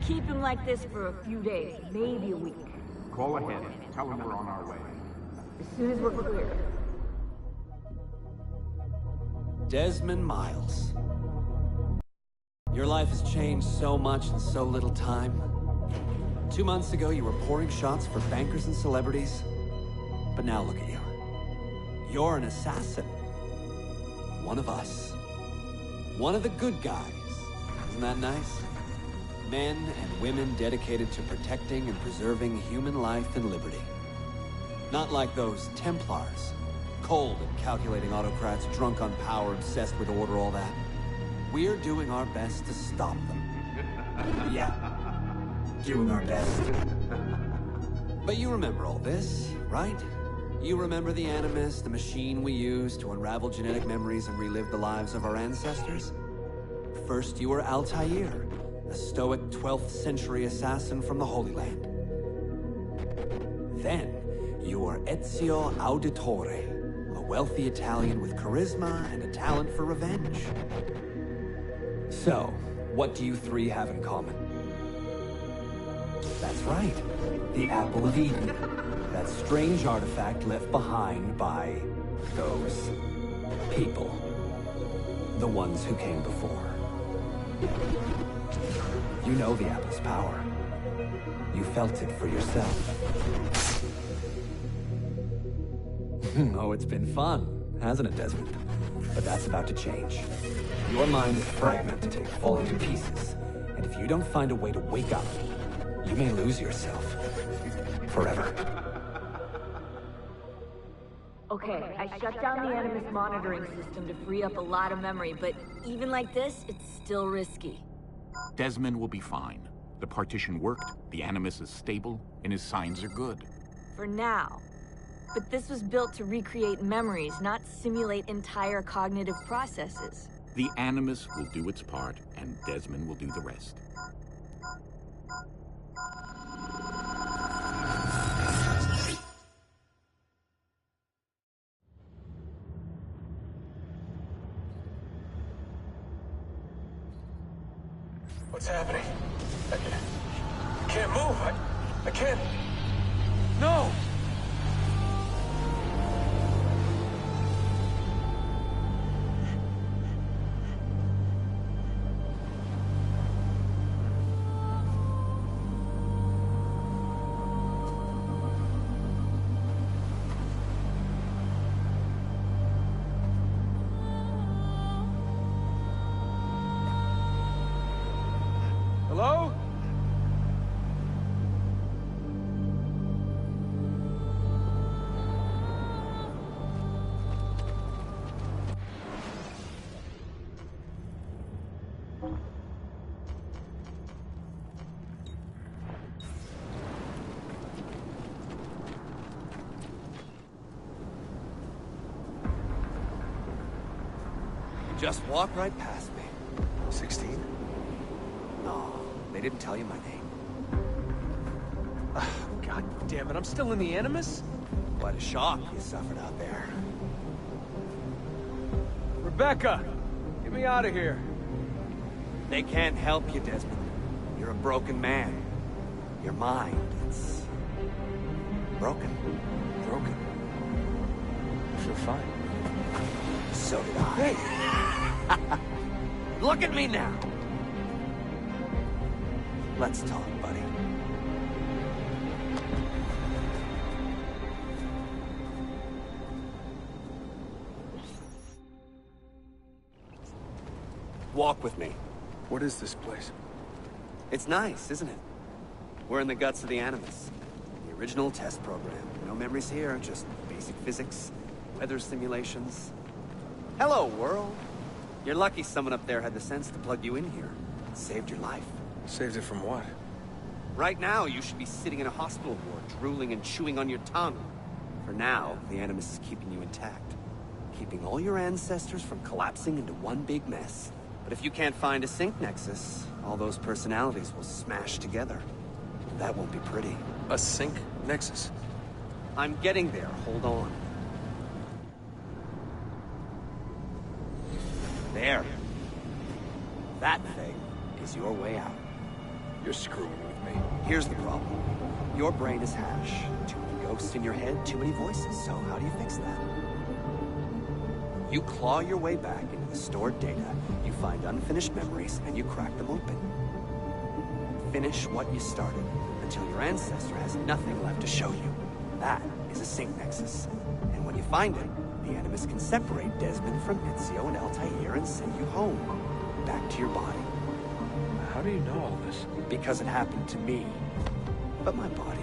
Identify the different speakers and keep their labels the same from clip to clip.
Speaker 1: Keep him like this for a few days, maybe a week.
Speaker 2: Call ahead. Tell him we're on our way.
Speaker 1: As soon as we're clear.
Speaker 3: Desmond Miles. Your life has changed so much in so little time. 2 months ago, you were pouring shots for bankers and celebrities. But now look at you. You're an assassin. One of us. One of the good guys. Isn't that nice? Men and women dedicated to protecting and preserving human life and liberty. Not like those Templars. Cold and calculating autocrats, drunk on power, obsessed with order, all that. We're doing our best to stop them. Yeah. Doing our best. But you remember all this, right? You remember the Animus, the machine we use to unravel genetic memories and relive the lives of our ancestors? First, you were Altair, a stoic 12th century assassin from the Holy Land. Then, you were Ezio Auditore, a wealthy Italian with charisma and a talent for revenge. So, what do you three have in common? That's right, the Apple of Eden. That strange artifact left behind by those people. The ones who came before. You know the Apple's power. You felt it for yourself. Oh, it's been fun, hasn't it, Desmond? But that's about to change. Your mind is fragmented and falling to pieces. And if you don't find a way to wake up, you may lose yourself. Forever.
Speaker 1: Okay, I shut down the Animus monitoring system to free up a lot of memory, but even like this, it's still risky.
Speaker 2: Desmond will be fine. The partition worked, the Animus is stable, and his signs are good.
Speaker 1: For now. But this was built to recreate memories, not simulate entire cognitive processes.
Speaker 2: The Animus will do its part, and Desmond will do the rest.
Speaker 4: What's happening? I can't move. I can't. No! Hello?
Speaker 3: Just walk right past me.
Speaker 4: 16?
Speaker 3: No, they didn't tell you my name.
Speaker 4: God damn it, I'm still in the Animus?
Speaker 3: What a shock you suffered out there.
Speaker 4: Rebecca! Get me out of here.
Speaker 3: They can't help you, Desmond. You're a broken man. Your mind, it's... broken.
Speaker 4: Broken. I feel fine.
Speaker 3: So did I.
Speaker 4: Hey!
Speaker 3: Look at me now! Let's talk, buddy. Walk with me.
Speaker 4: What is this place?
Speaker 3: It's nice, isn't it? We're in the guts of the Animus. The original test program. No memories here, just basic physics, weather simulations. Hello, world. You're lucky someone up there had the sense to plug you in here. It saved your life.
Speaker 4: Saved it from what?
Speaker 3: Right now, you should be sitting in a hospital ward, drooling and chewing on your tongue. For now, the Animus is keeping you intact. Keeping all your ancestors from collapsing into one big mess. But if you can't find a sync nexus, all those personalities will smash together. That won't be pretty.
Speaker 4: A sync nexus?
Speaker 3: I'm getting there, hold on. There. That thing is your way out.
Speaker 4: You're screwing with me.
Speaker 3: Here's the problem. Your brain is hash. Too many ghosts in your head, too many voices. So how do you fix that? You claw your way back into the stored data, you find unfinished memories, and you crack them open. Finish what you started, until your ancestor has nothing left to show you. That is a sync nexus. And when you find it, the Animus can separate Desmond from Ezio and Altair and send you home. Back to your body.
Speaker 4: How do you know all this?
Speaker 3: Because it happened to me. But my body,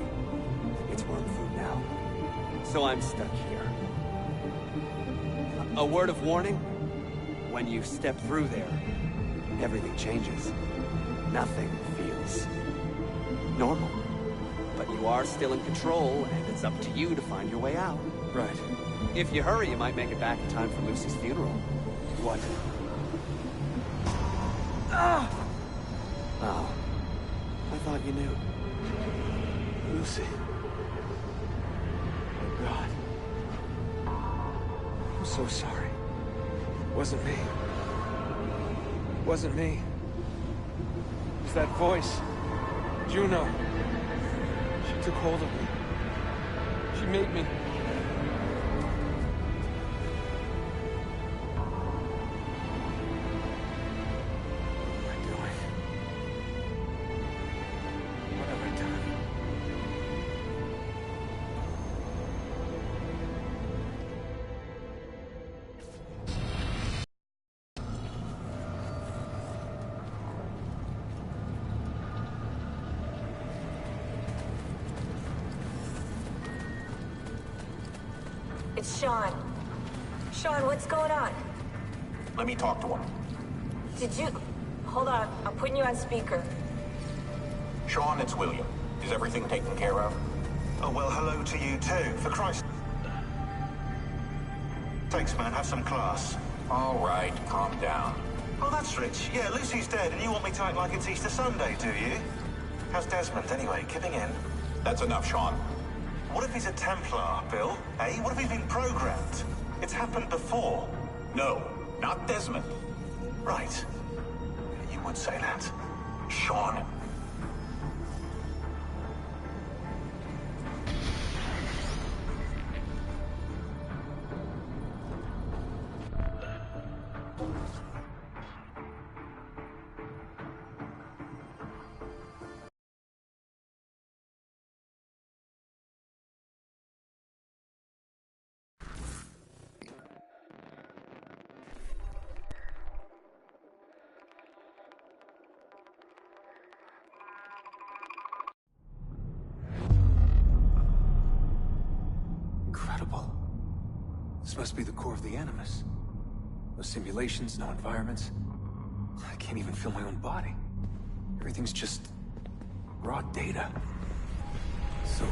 Speaker 3: it's worm food now. So I'm stuck here. A word of warning? When you step through there, everything changes. Nothing feels normal. But you are still in control, and it's up to you to find your way out.
Speaker 4: Right.
Speaker 3: If you hurry, you might make it back in time for Lucy's funeral.
Speaker 4: What?
Speaker 3: Ah! Oh. I thought you knew.
Speaker 4: Lucy. Oh, God. I'm so sorry. It wasn't me. It wasn't me. It was that voice. Juno. She took hold of me. She made me... What am I doing? What have I done?
Speaker 1: It's Sean. Sean, what's going on?
Speaker 2: Let me talk to him.
Speaker 1: Did you... Hold on, I'm putting you on speaker.
Speaker 2: Sean, it's William. Is everything taken care of?
Speaker 5: Oh, well, hello to you too. For Christ's sakes, man, have some class.
Speaker 2: All right, calm down.
Speaker 5: Oh, that's rich. Yeah, Lucy's dead, and you want me to act like it's Easter Sunday, do you? How's Desmond, anyway? Kipping in?
Speaker 2: That's enough, Sean.
Speaker 5: What if he's a Templar, Bill? Eh? What if he's been programmed? It's happened before.
Speaker 2: No, not Desmond.
Speaker 5: Right. You would say that.
Speaker 2: Sean.
Speaker 4: Incredible. This must be the core of the Animus. No simulations, no environments. I can't even feel my own body. Everything's just... raw data. So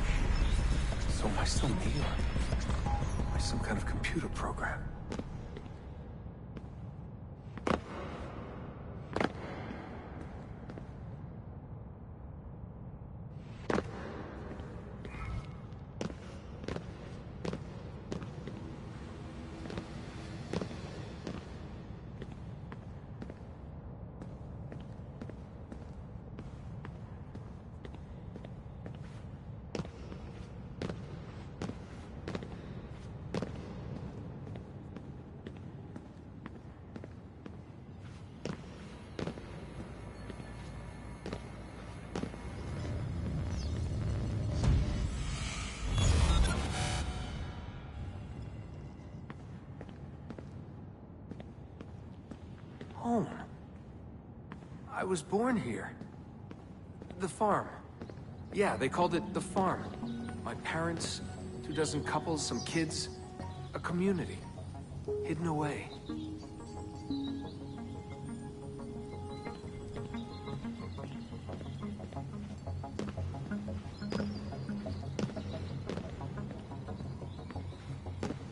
Speaker 4: am I still me, or am I some kind of computer program? Home. I was born here. The farm. Yeah, they called it the farm. My parents, 24 couples, some kids, a community. Hidden away.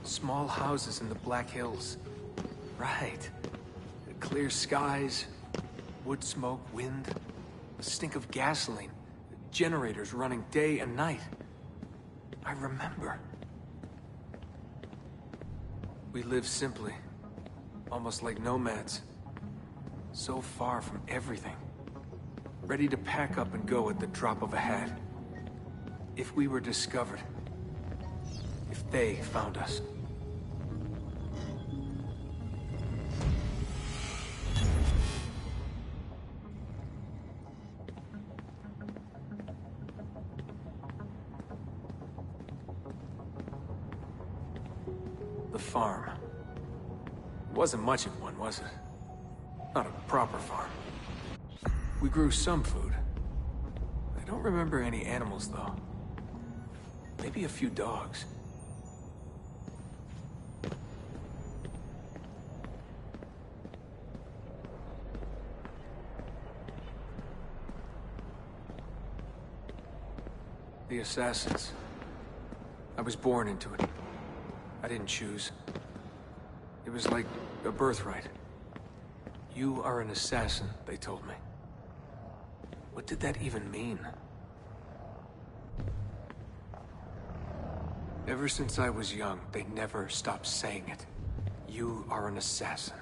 Speaker 4: Small houses in the Black Hills. Right. Clear skies, wood smoke, wind, the stink of gasoline, generators running day and night. I remember. We lived simply, almost like nomads, so far from everything. ready to pack up and go at the drop of a hat. If we were discovered. If they found us. The farm. It wasn't much of one, was it? Not a proper farm. We grew some food. I don't remember any animals, though. Maybe a few dogs. The Assassins. I was born into it. I didn't choose. It was like a birthright. You are an assassin, they told me. What did that even mean? Ever since I was young, they never stopped saying it. You are an assassin.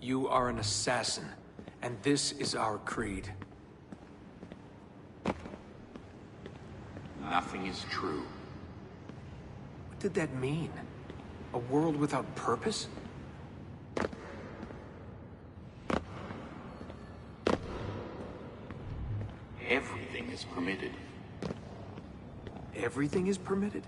Speaker 4: You are an assassin. And this is our creed.
Speaker 2: Nothing is true.
Speaker 4: What did that mean? A world without purpose?
Speaker 2: Everything is permitted.
Speaker 4: Everything is permitted?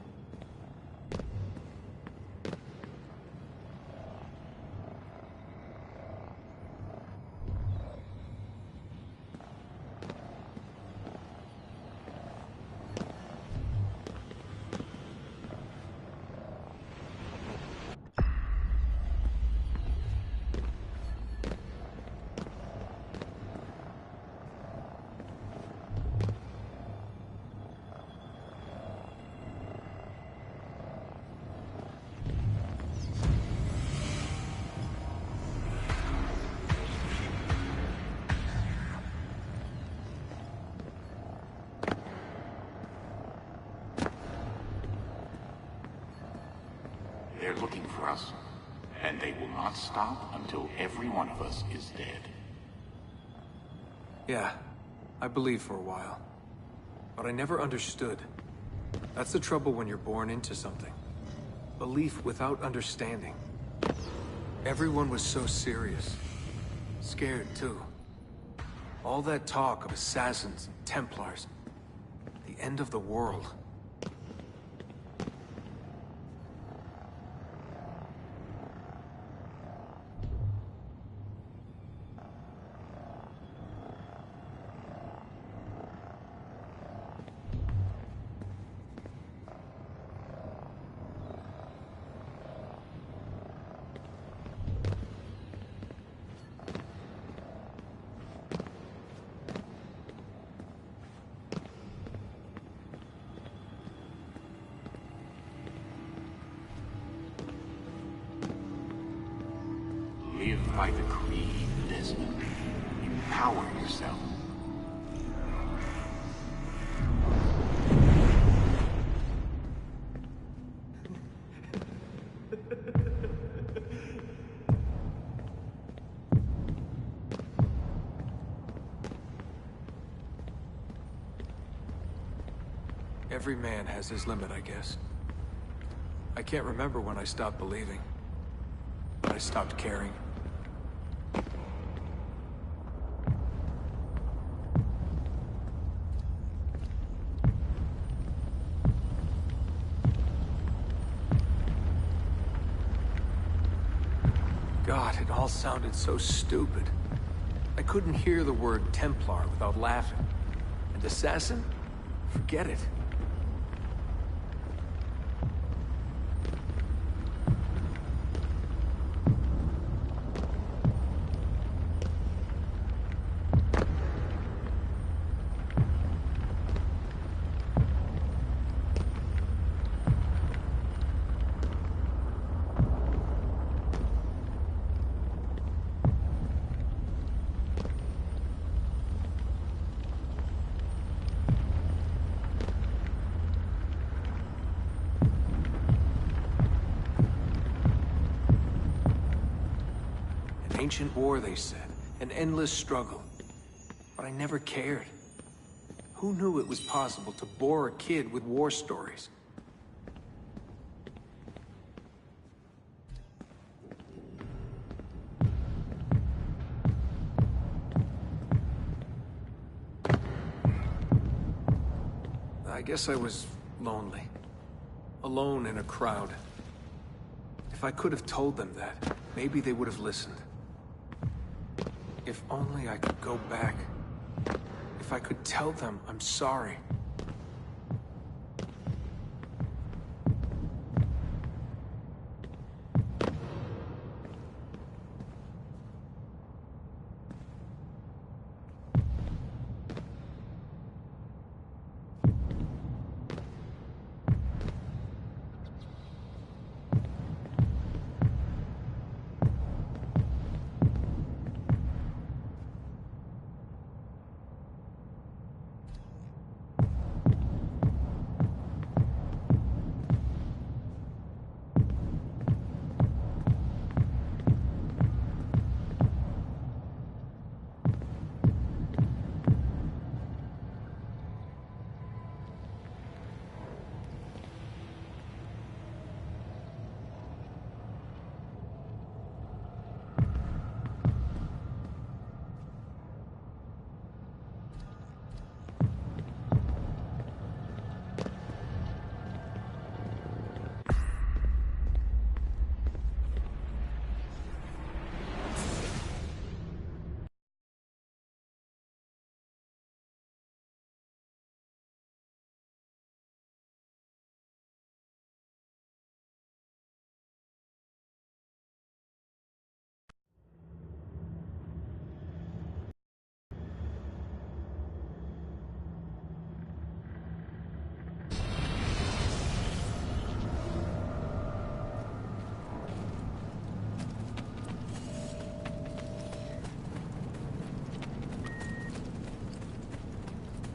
Speaker 2: They're looking for us, and they will not stop until every one of us is dead.
Speaker 4: Yeah, I believed for a while. But I never understood. That's the trouble when you're born into something. Belief without understanding. Everyone was so serious. Scared, too. All that talk of assassins and Templars. The end of the world.
Speaker 2: Live by the creed, Desmond. Empower yourself.
Speaker 4: Every man has his limit, I guess. I can't remember when I stopped believing. But I stopped caring. God, it all sounded so stupid. I couldn't hear the word Templar without laughing. And assassin? Forget it. Ancient war, they said. An endless struggle. But I never cared. Who knew it was possible to bore a kid with war stories? I guess I was lonely. Alone in a crowd. If I could have told them that, maybe they would have listened. If only I could go back. If I could tell them I'm sorry.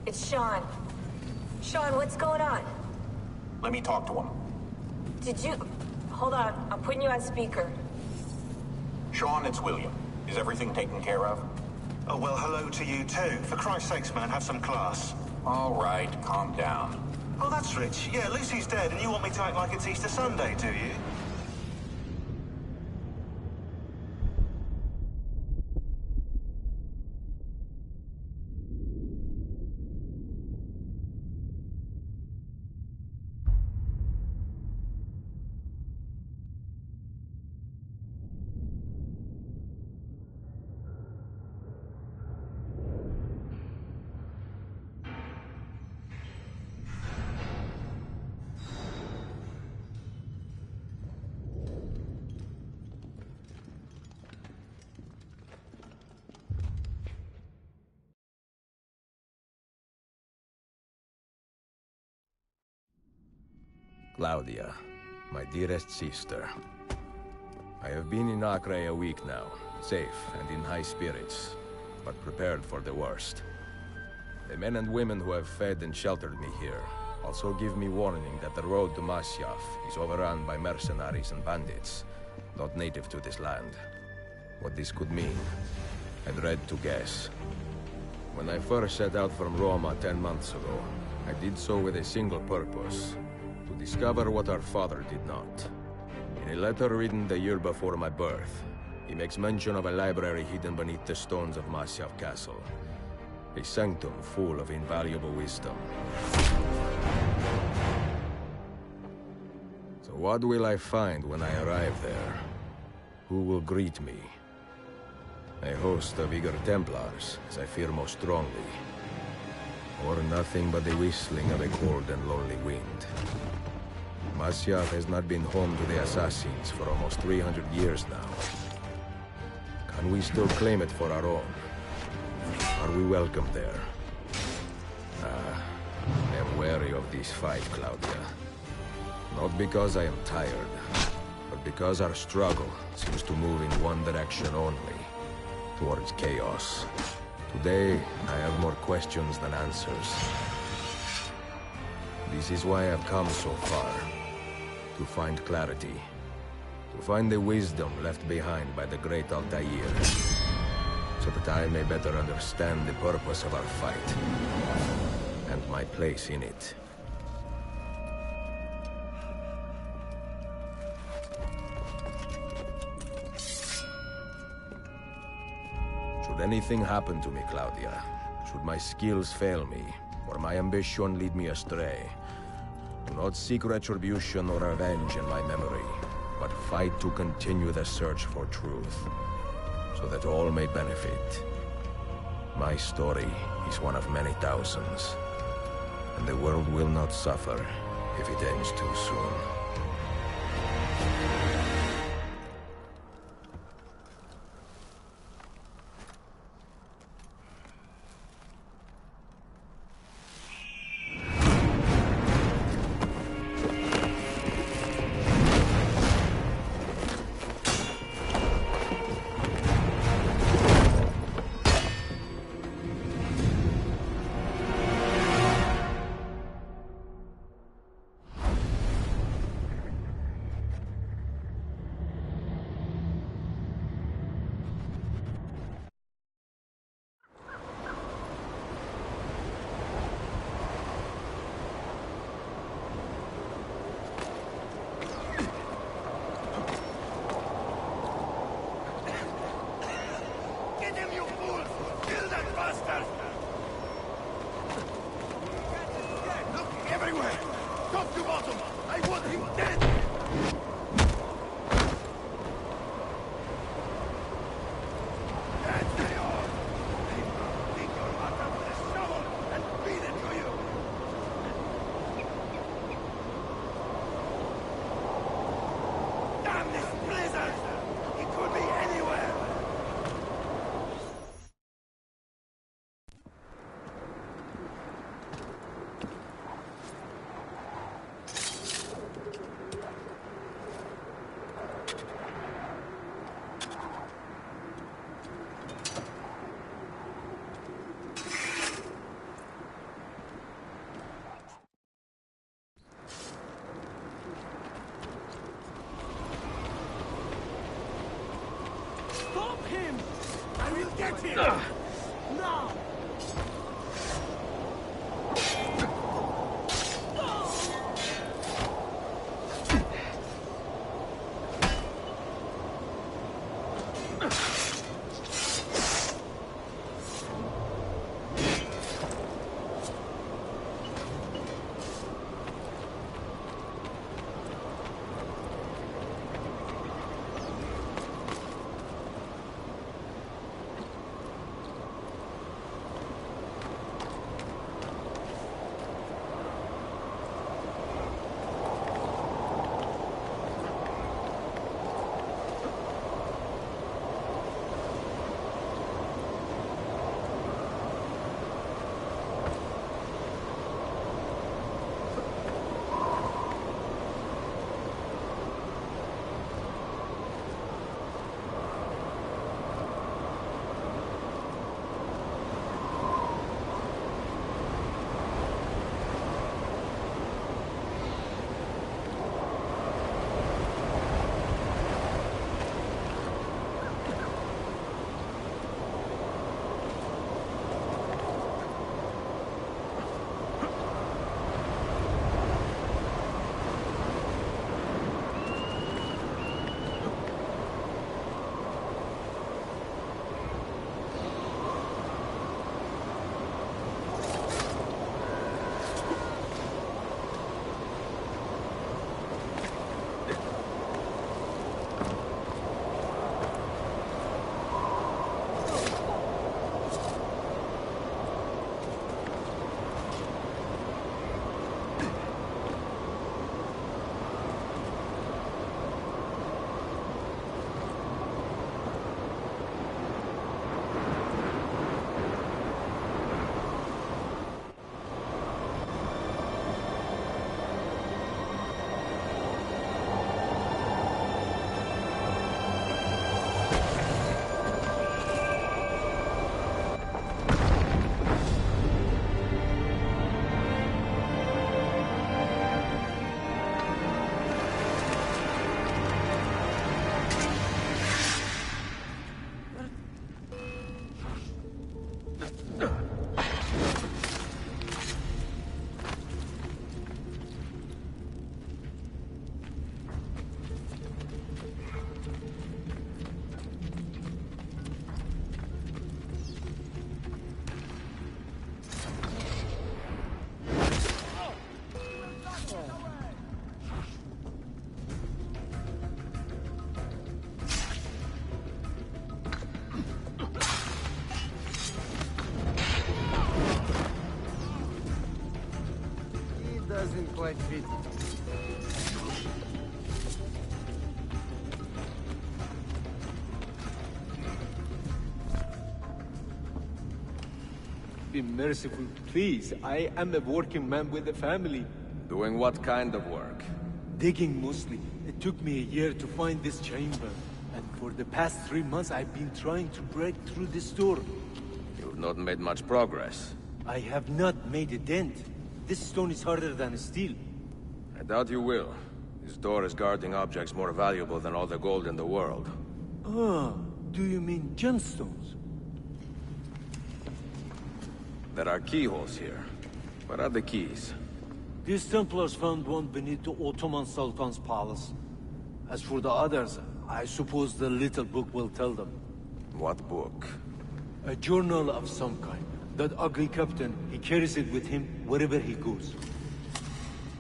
Speaker 1: It's Sean. Sean, what's going on?
Speaker 2: Let me talk to him.
Speaker 1: Did you... Hold on, I'm putting you on speaker.
Speaker 2: Sean, it's William. Is everything taken care of?
Speaker 5: Oh, well, hello to you too. For Christ's sakes, man, have some class.
Speaker 2: All right, calm down.
Speaker 5: Oh, that's rich. Yeah, Lucy's dead, and you want me to act like it's Easter Sunday, do you?
Speaker 6: Claudia, my dearest sister. I have been in Acre a week now, safe and in high spirits, but prepared for the worst. The men and women who have fed and sheltered me here also give me warning that the road to Masyaf is overrun by mercenaries and bandits, not native to this land. What this could mean, I dread to guess. When I first set out from Roma 10 months ago, I did so with a single purpose: to discover what our father did not. In a letter written the year before my birth, he makes mention of a library hidden beneath the stones of Masyaf Castle. A sanctum full of invaluable wisdom. So what will I find when I arrive there? Who will greet me? A host of eager Templars, as I fear most strongly. Or nothing but the whistling of a cold and lonely wind. Masyaf has not been home to the assassins for almost 300 years now. Can we still claim it for our own? Are we welcome there? I am wary of this fight, Claudia. Not because I am tired, but because our struggle seems to move in one direction only, towards chaos. Today, I have more questions than answers. This is why I've come so far. To find clarity. To find the wisdom left behind by the great Altair. So that I may better understand the purpose of our fight. my place in it. Should anything happen to me, Claudia, should my skills fail me, or my ambition lead me astray, do not seek retribution or revenge in my memory, but fight to continue the search for truth, so that all may benefit. My story is one of many thousands, and the world will not suffer if it ends too soon.
Speaker 7: doesn't quite fit.
Speaker 8: Be merciful, please. I am a working man with a family.
Speaker 6: Doing what kind of work?
Speaker 8: Digging mostly. It took me a year to find this chamber. And for the past 3 months I've been trying to break through this door.
Speaker 6: You've not made much progress.
Speaker 8: I have not made a dent. This stone is harder than steel.
Speaker 6: I doubt you will. This door is guarding objects more valuable than all the gold in the world.
Speaker 8: Ah, do you mean gemstones?
Speaker 6: There are keyholes here. What are the keys?
Speaker 8: These Templars found one beneath the Ottoman Sultan's palace. As for the others, I suppose the little book will tell them.
Speaker 6: What book?
Speaker 8: A journal of some kind. That ugly captain, he carries it with him wherever he goes.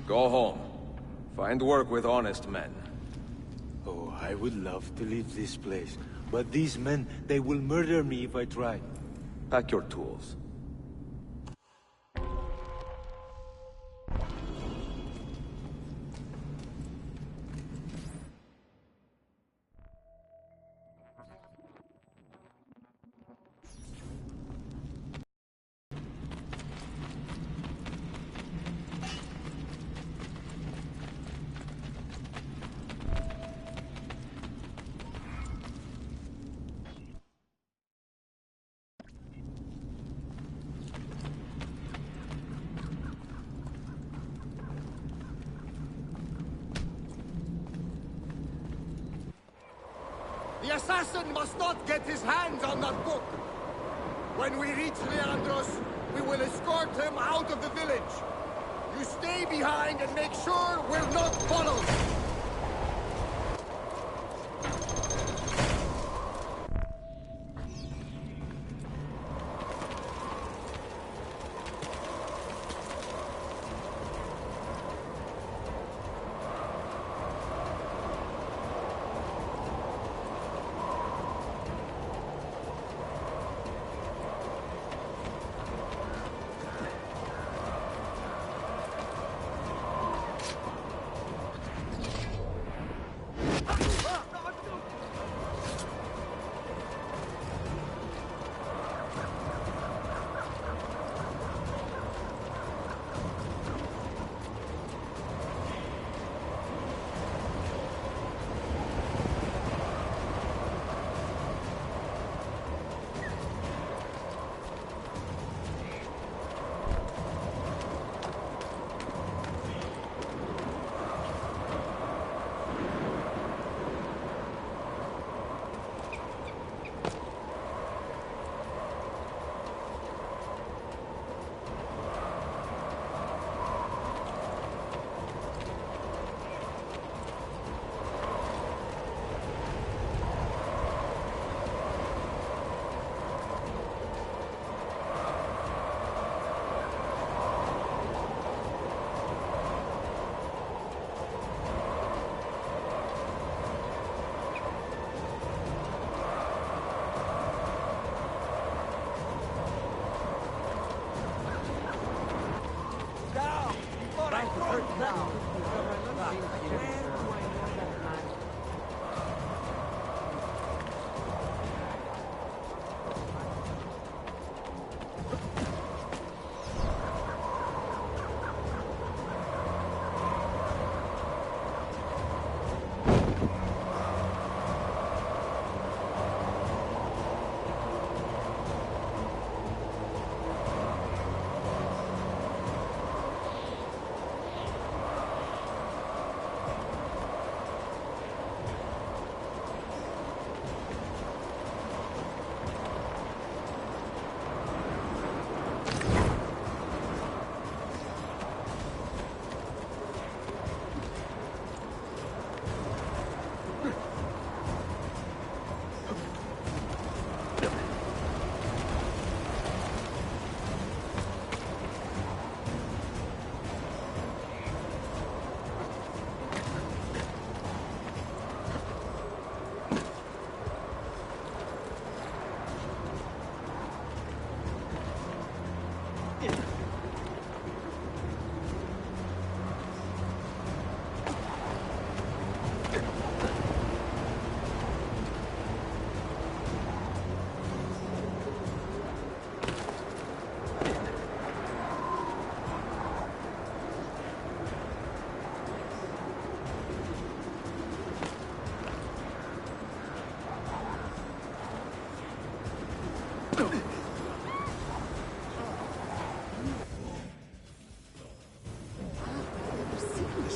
Speaker 6: Go home. Find work with honest men.
Speaker 8: Oh, I would love to leave this place. But these men, they will murder me if I try.
Speaker 6: Pack your tools.
Speaker 7: The assassin must not get his hands on that book. When we reach Leandros, we will escort him out of the village. You stay behind and make sure we're not followed.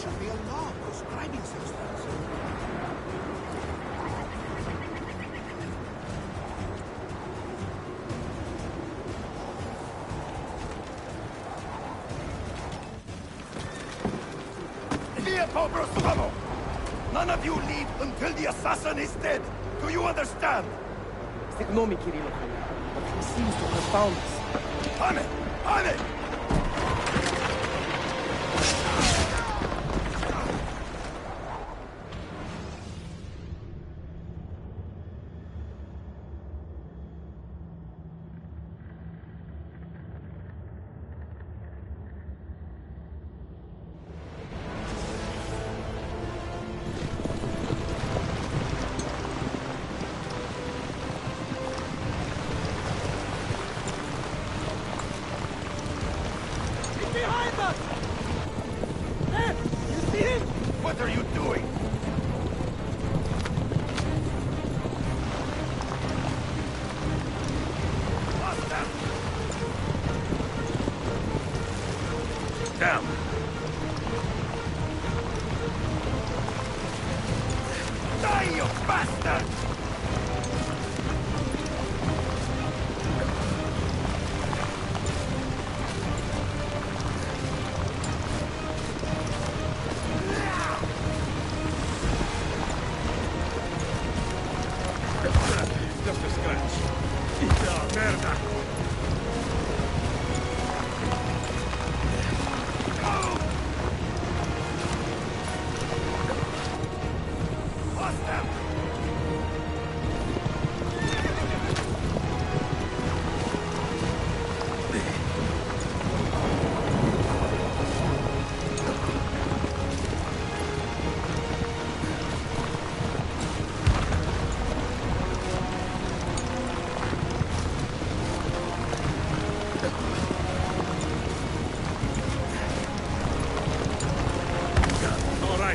Speaker 7: should be a law prescribing such things.
Speaker 9: None of you leave until the assassin is dead. Do you understand?
Speaker 10: Ignore me, Kirilo. But he seems to have found us.
Speaker 9: Amen! Amen! What are you doing? Down. Die, you bastard! Just a scratch. Merda!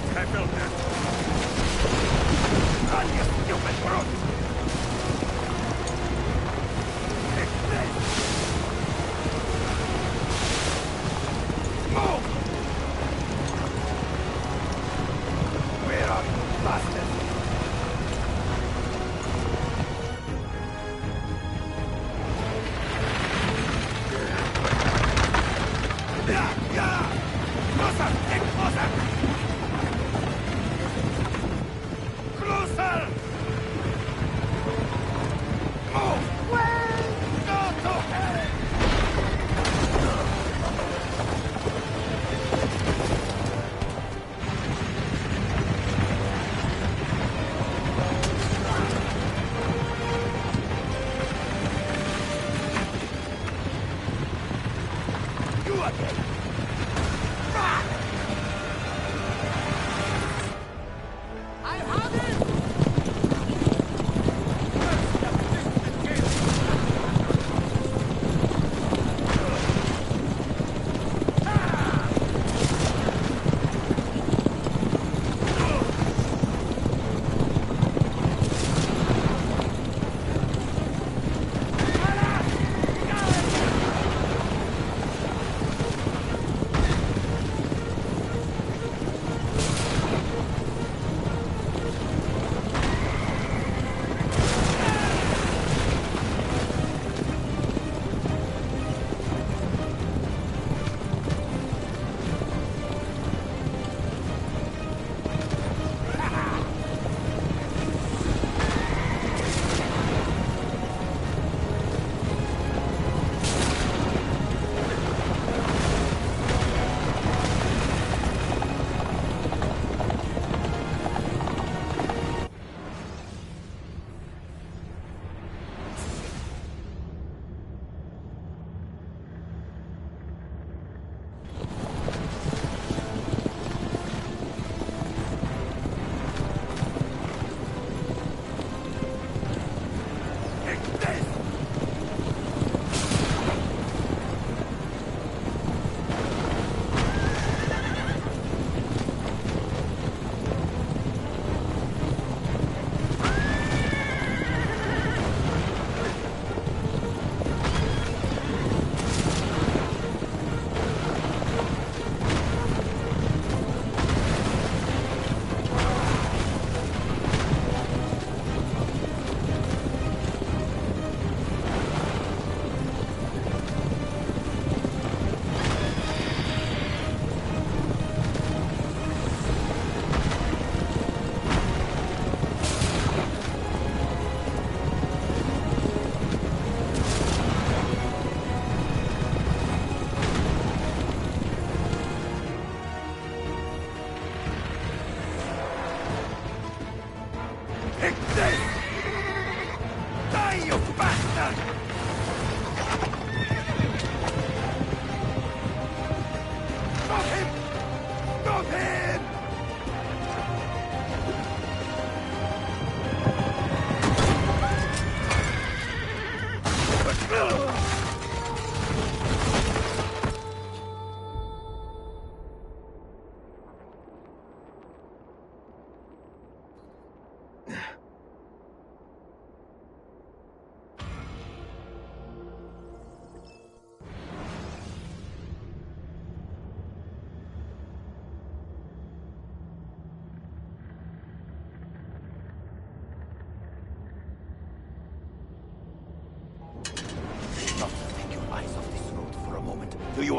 Speaker 9: I felt that. Run, you stupid brute! Move! Where are you, bastard? Yeah! Closer! Get closer! Closer! Move! Wait! Go to hell! You again!
Speaker 7: I have it!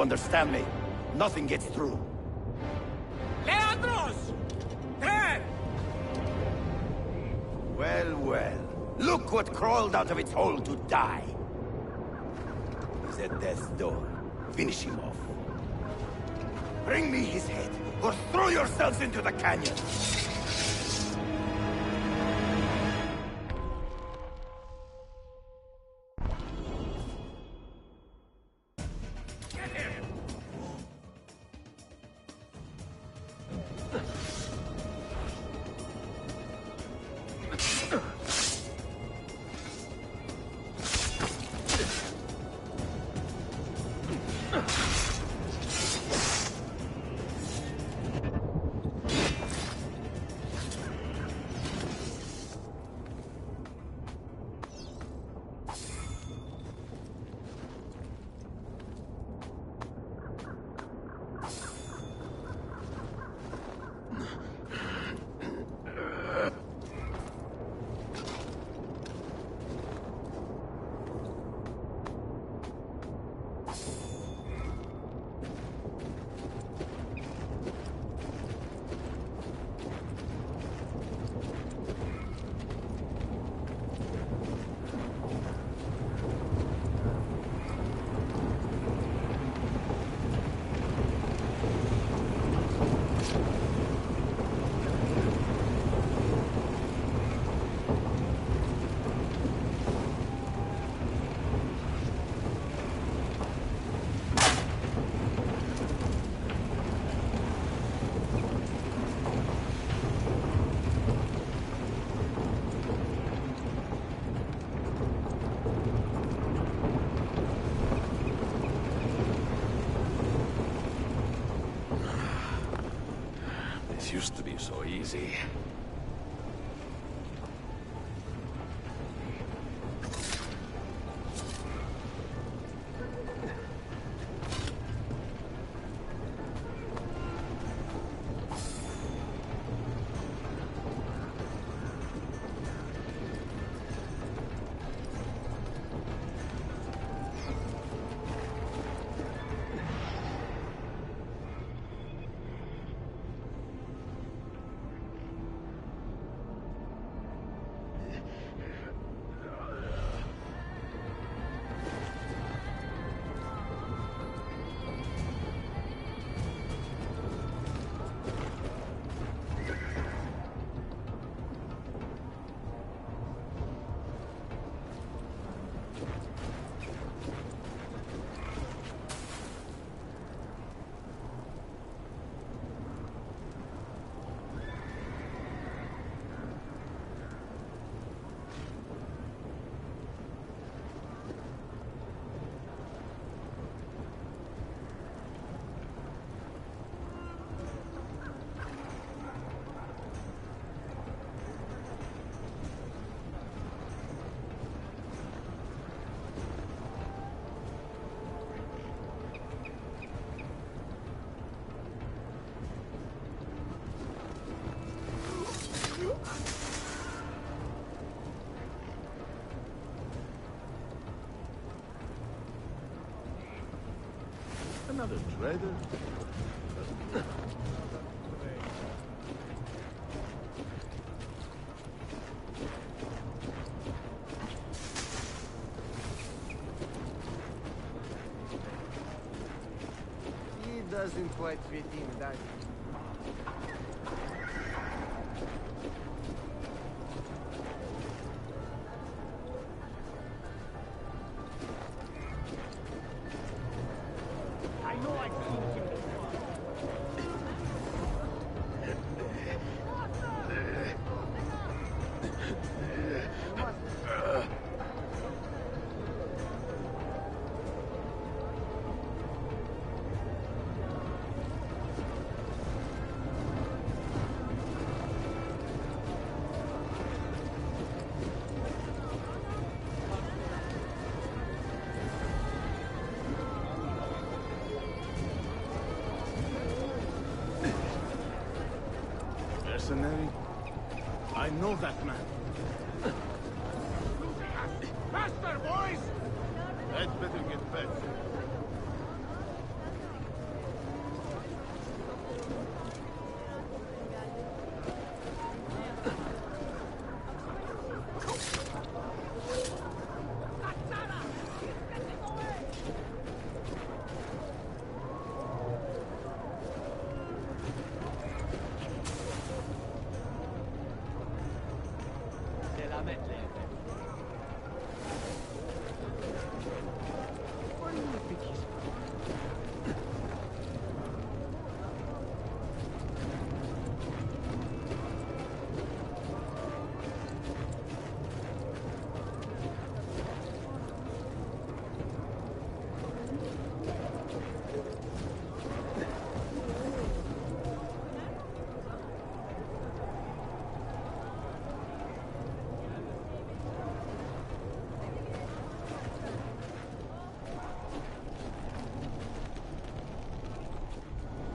Speaker 9: you understand me? Nothing gets through.
Speaker 7: Leandros! There!
Speaker 9: Well, well. Look what crawled out of its hole to die. He's at death's door. Finish him off. Bring me his head, or throw yourselves into the canyon!
Speaker 6: Used to be so easy.
Speaker 7: Another trader?
Speaker 10: He doesn't quite fit in, does he?
Speaker 7: Mercenary? I know that man. Faster, boys! I'd better get back.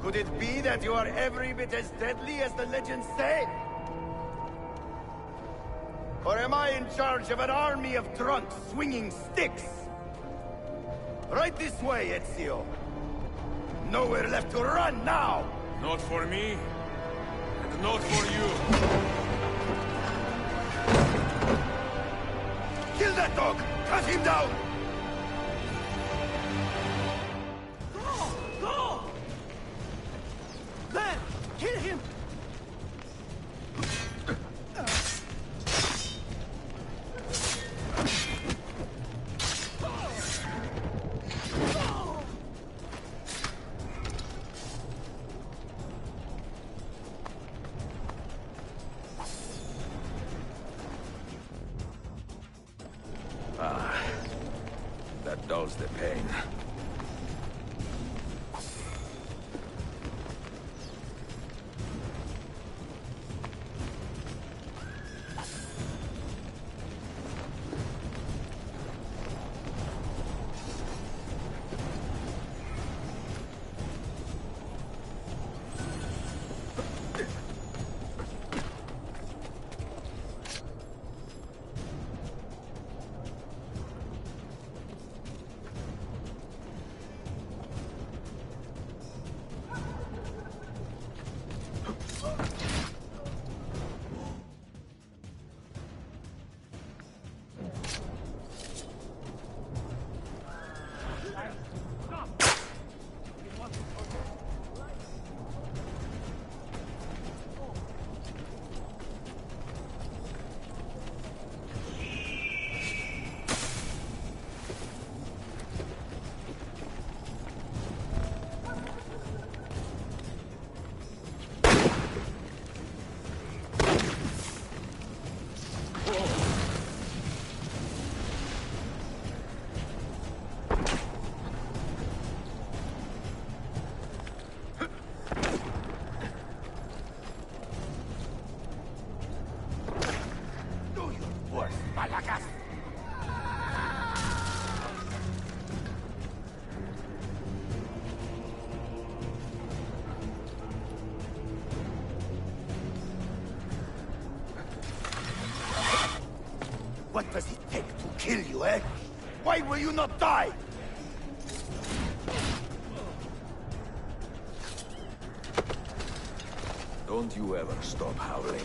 Speaker 9: Could it be that you are every bit as deadly as the legends say? Or am I in charge of an army of drunks swinging sticks? Right this way, Ezio. Nowhere left to run now!
Speaker 6: Not for me, and not for you.
Speaker 9: Kill that dog! Cut him down!
Speaker 10: Go! Man, kill him!
Speaker 6: That dulls the pain.
Speaker 9: What does it take to kill you, eh? Why will you not die?
Speaker 6: Don't you ever stop howling.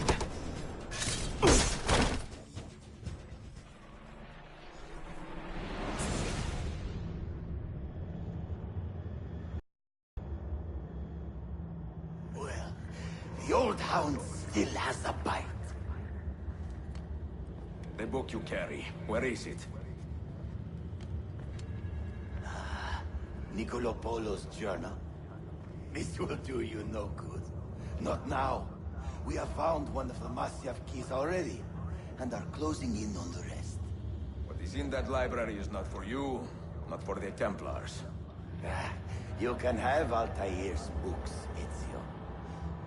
Speaker 9: Well, the old hound still has a bite.
Speaker 6: The book you carry, where is it?
Speaker 9: Niccolo Polo's journal. This will do you no good. Not now. We have found one of the Masyaf keys already, and are closing in on the rest.
Speaker 6: What is in that library is not for you, not for the Templars.
Speaker 9: You can have Altair's books, Ezio.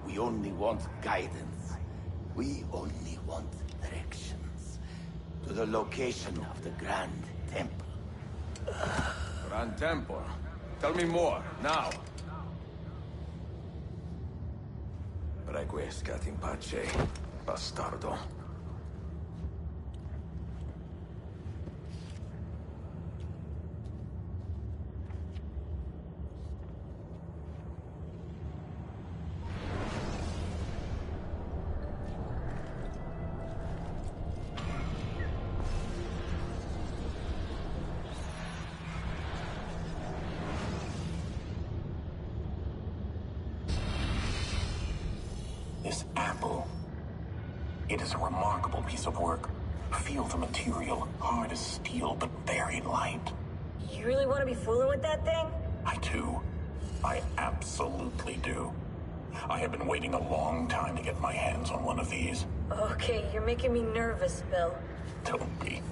Speaker 9: We only want guidance. We only want directions. To the location of the Grand Temple.
Speaker 6: Grand Temple? Tell me more, now. Requiescat in pace, bastardo.
Speaker 2: This apple. It is a remarkable piece of work. Feel the material, hard as steel, but very light.
Speaker 1: You really want to be fooling with that thing?
Speaker 2: I do. I absolutely do. I have been waiting a long time to get my hands on one of these.
Speaker 1: Okay, you're making me nervous, Bill.
Speaker 2: Don't be.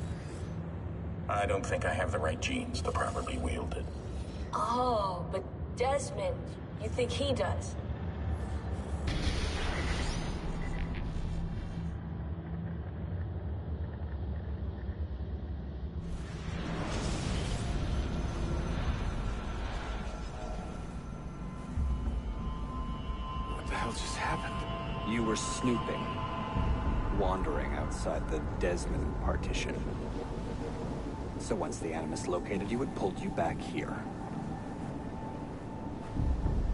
Speaker 2: I don't think I have the right genes to properly wield it.
Speaker 1: Oh, but Desmond, you think he does?
Speaker 4: hell just happened?
Speaker 3: You were snooping. Wandering outside the Desmond partition. So once the Animus located you, it pulled you back here.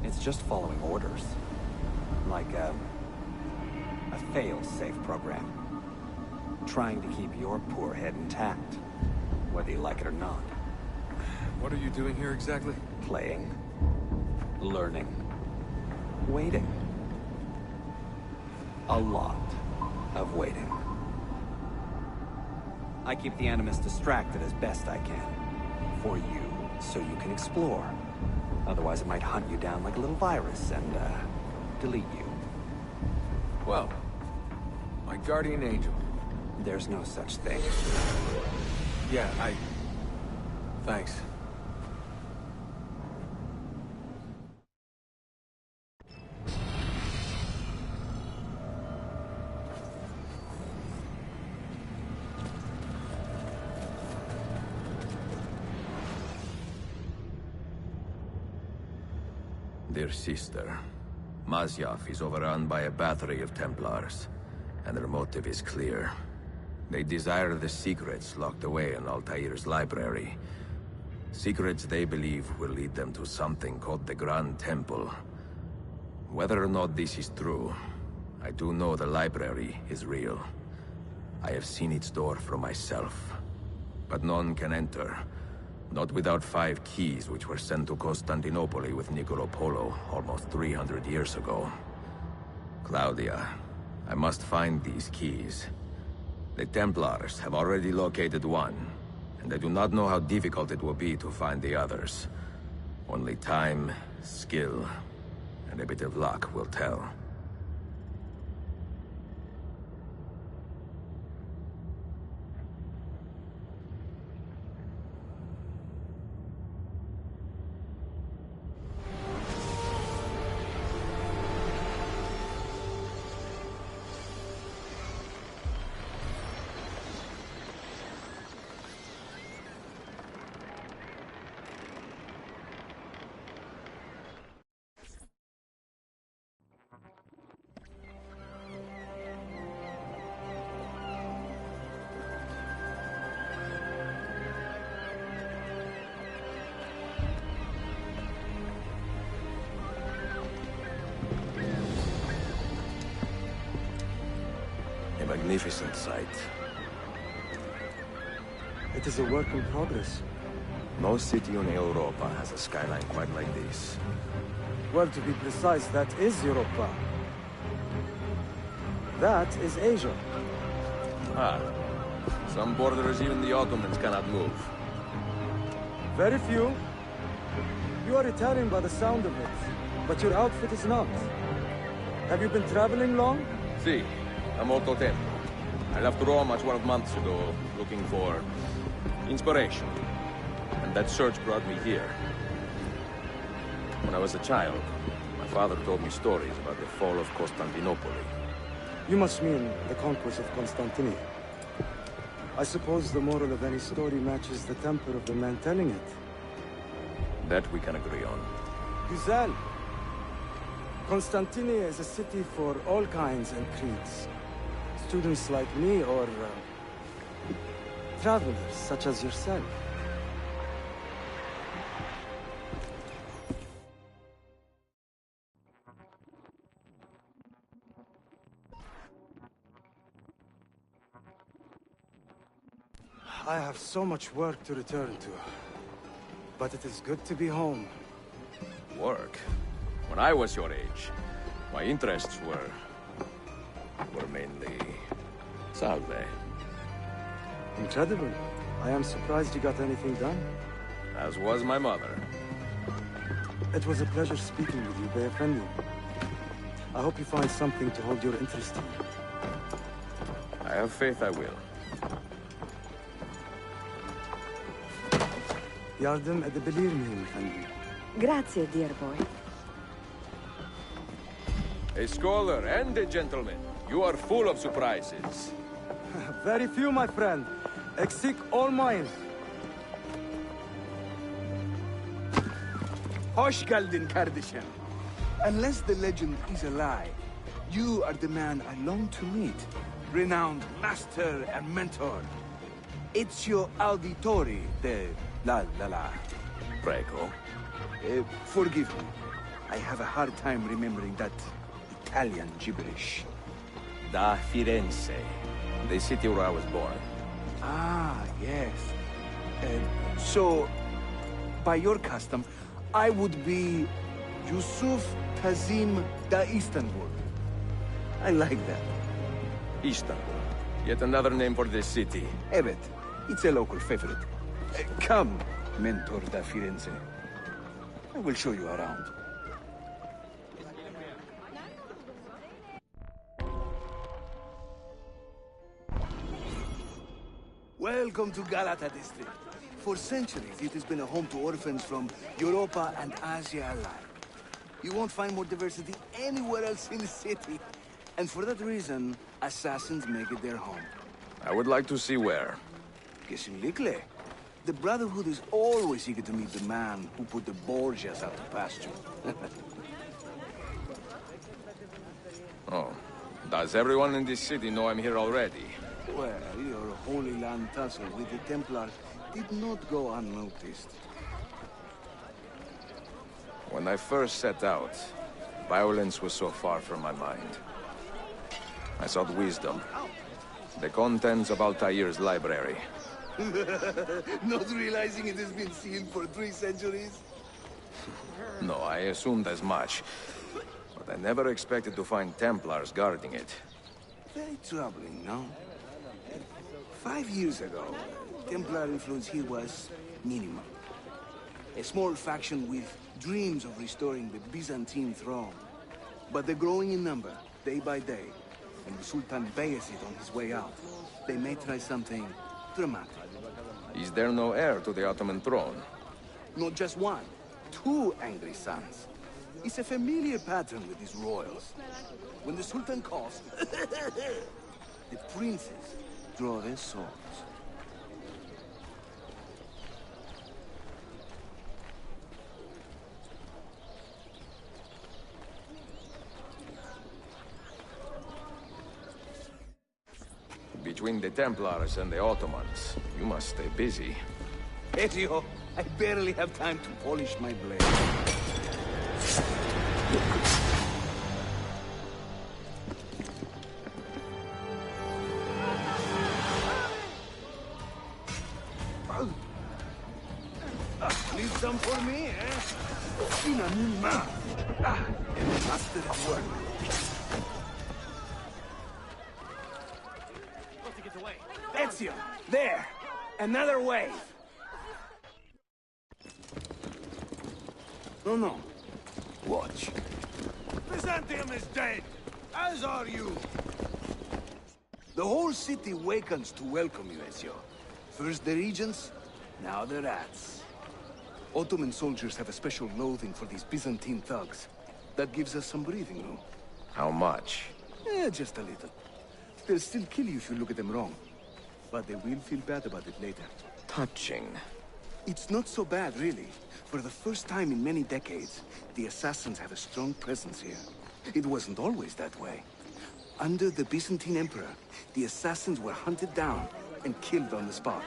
Speaker 3: It's just following orders. Like a fail-safe program. Trying to keep your poor head intact, whether you like it or not.
Speaker 4: What are you doing here exactly?
Speaker 3: Playing. Learning. Waiting. A lot of waiting. I keep the Animus distracted as best I can. For you, so you can explore. Otherwise it might hunt you down like a little virus and, delete you.
Speaker 4: Well, my guardian angel.
Speaker 3: There's no such thing.
Speaker 4: Yeah, Thanks.
Speaker 6: Dear sister, Masyaf is overrun by a battery of Templars, and their motive is clear. They desire the secrets locked away in Altair's library. Secrets they believe will lead them to something called the Grand Temple. Whether or not this is true, I do know the library is real. I have seen its door for myself. But none can enter. Not without 5 keys which were sent to Constantinople with Niccolo Polo almost 300 years ago. Claudia, I must find these keys. The Templars have already located one, and I do not know how difficult it will be to find the others. Only time, skill, and a bit of luck will tell. Magnificent sight.
Speaker 10: It is a work in progress.
Speaker 6: No city in Europa has a skyline quite like this.
Speaker 10: Well, to be precise, that is Europa. That is Asia.
Speaker 6: Ah. Some borders even the Ottomans cannot move.
Speaker 10: Very few. You are Italian by the sound of it, but your outfit is not. Have you been traveling long?
Speaker 6: Si. A molto tempo. I left Rome 12 months ago, looking for inspiration. And that search brought me here. When I was a child, my father told me stories about the fall of Constantinople.
Speaker 10: You must mean the conquest of Constantinople. I suppose the moral of any story matches the temper of the man telling it.
Speaker 6: That we can agree on.
Speaker 10: Güzel. Constantinople is a city for all kinds and creeds. Students like me or travelers such as yourself. I have so much work to return to, but it is good to be home.
Speaker 6: Work? When I was your age, my interests were mainly salve.
Speaker 10: Incredible. I am surprised you got anything done.
Speaker 6: As was my mother.
Speaker 10: It was a pleasure speaking with you, Beyefendi. I hope you find something to hold your interest in.
Speaker 6: I have faith I will.
Speaker 10: Yardım edebilir miyim efendim?
Speaker 11: Grazie, dear boy.
Speaker 6: A scholar and a gentleman. You are full of surprises.
Speaker 10: Very few, my friend. Eksik olmayın.
Speaker 9: Hoş geldin kardeşim. Unless the legend is a lie, you are the man I long to meet. Renowned master and mentor. Ezio Auditore de la.
Speaker 6: Prego.
Speaker 9: Forgive me. I have a hard time remembering that Italian gibberish.
Speaker 6: Da Firenze, the city where I was born.
Speaker 9: Ah, yes. So, by your custom, I would be Yusuf Kazim da Istanbul. I like that.
Speaker 6: Istanbul. Yet another name for this city.
Speaker 9: Evet, it's a local favorite. Come, Mentor da Firenze. I will show you around. Welcome to Galata district. For centuries, it has been a home to orphans from Europa and Asia alike. You won't find more diversity anywhere else in the city. And for that reason, assassins make it their home.
Speaker 6: I would like to see where.
Speaker 9: Kesinlikle. The Brotherhood is always eager to meet the man who put the Borgias out to pasture.
Speaker 6: Oh. Does everyone in this city know I'm here already?
Speaker 9: Well, your Holy Land tussle with the Templars did not go unnoticed.
Speaker 6: When I first set out, violence was so far from my mind. I sought wisdom. The contents of Altair's library.
Speaker 9: Not realizing it has been sealed for 3 centuries?
Speaker 6: No, I assumed as much. But I never expected to find Templars guarding it.
Speaker 9: Very troubling, no? 5 years ago, Templar influence here was minimal. A small faction with dreams of restoring the Byzantine throne. But they're growing in number, day by day. And the Sultan Bayezid on his way out. They may try something dramatic.
Speaker 6: Is there no heir to the Ottoman throne?
Speaker 9: Not just one. 2 angry sons. It's a familiar pattern with these royals. When the Sultan coughs, the princes draw their swords.
Speaker 6: Between the Templars and the Ottomans, you must stay busy.
Speaker 9: Ezio, I barely have time to polish my blade. Need some for me, eh? Master at work. Ezio, there! Another wave! No. Watch.
Speaker 7: Byzantium is dead, as are you.
Speaker 9: The whole city wakens to welcome you, Ezio. First the regents, now the rats. Ottoman soldiers have a special loathing for these Byzantine thugs. That gives us some breathing room.
Speaker 6: How much?
Speaker 9: Just a little. They'll still kill you if you look at them wrong. But they will feel bad about it later.
Speaker 6: Touching.
Speaker 9: It's not so bad, really. For the first time in many decades, the assassins have a strong presence here. It wasn't always that way. Under the Byzantine Emperor, the assassins were hunted down and killed on the spot.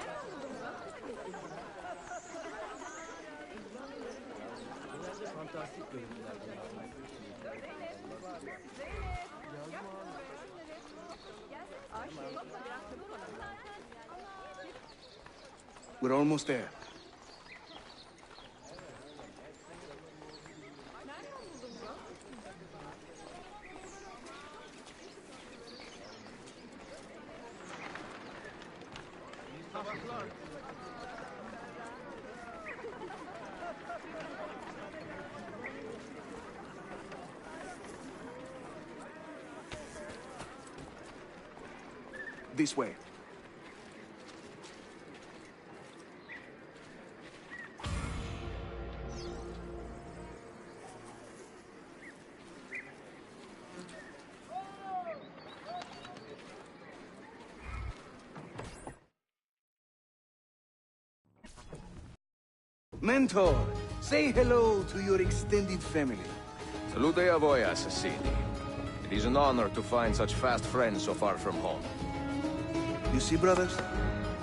Speaker 9: We're almost there. This way. Mentor, say hello to your extended family.
Speaker 6: Salute a voi, assassini. It is an honor to find such fast friends so far from home.
Speaker 12: You see, brothers?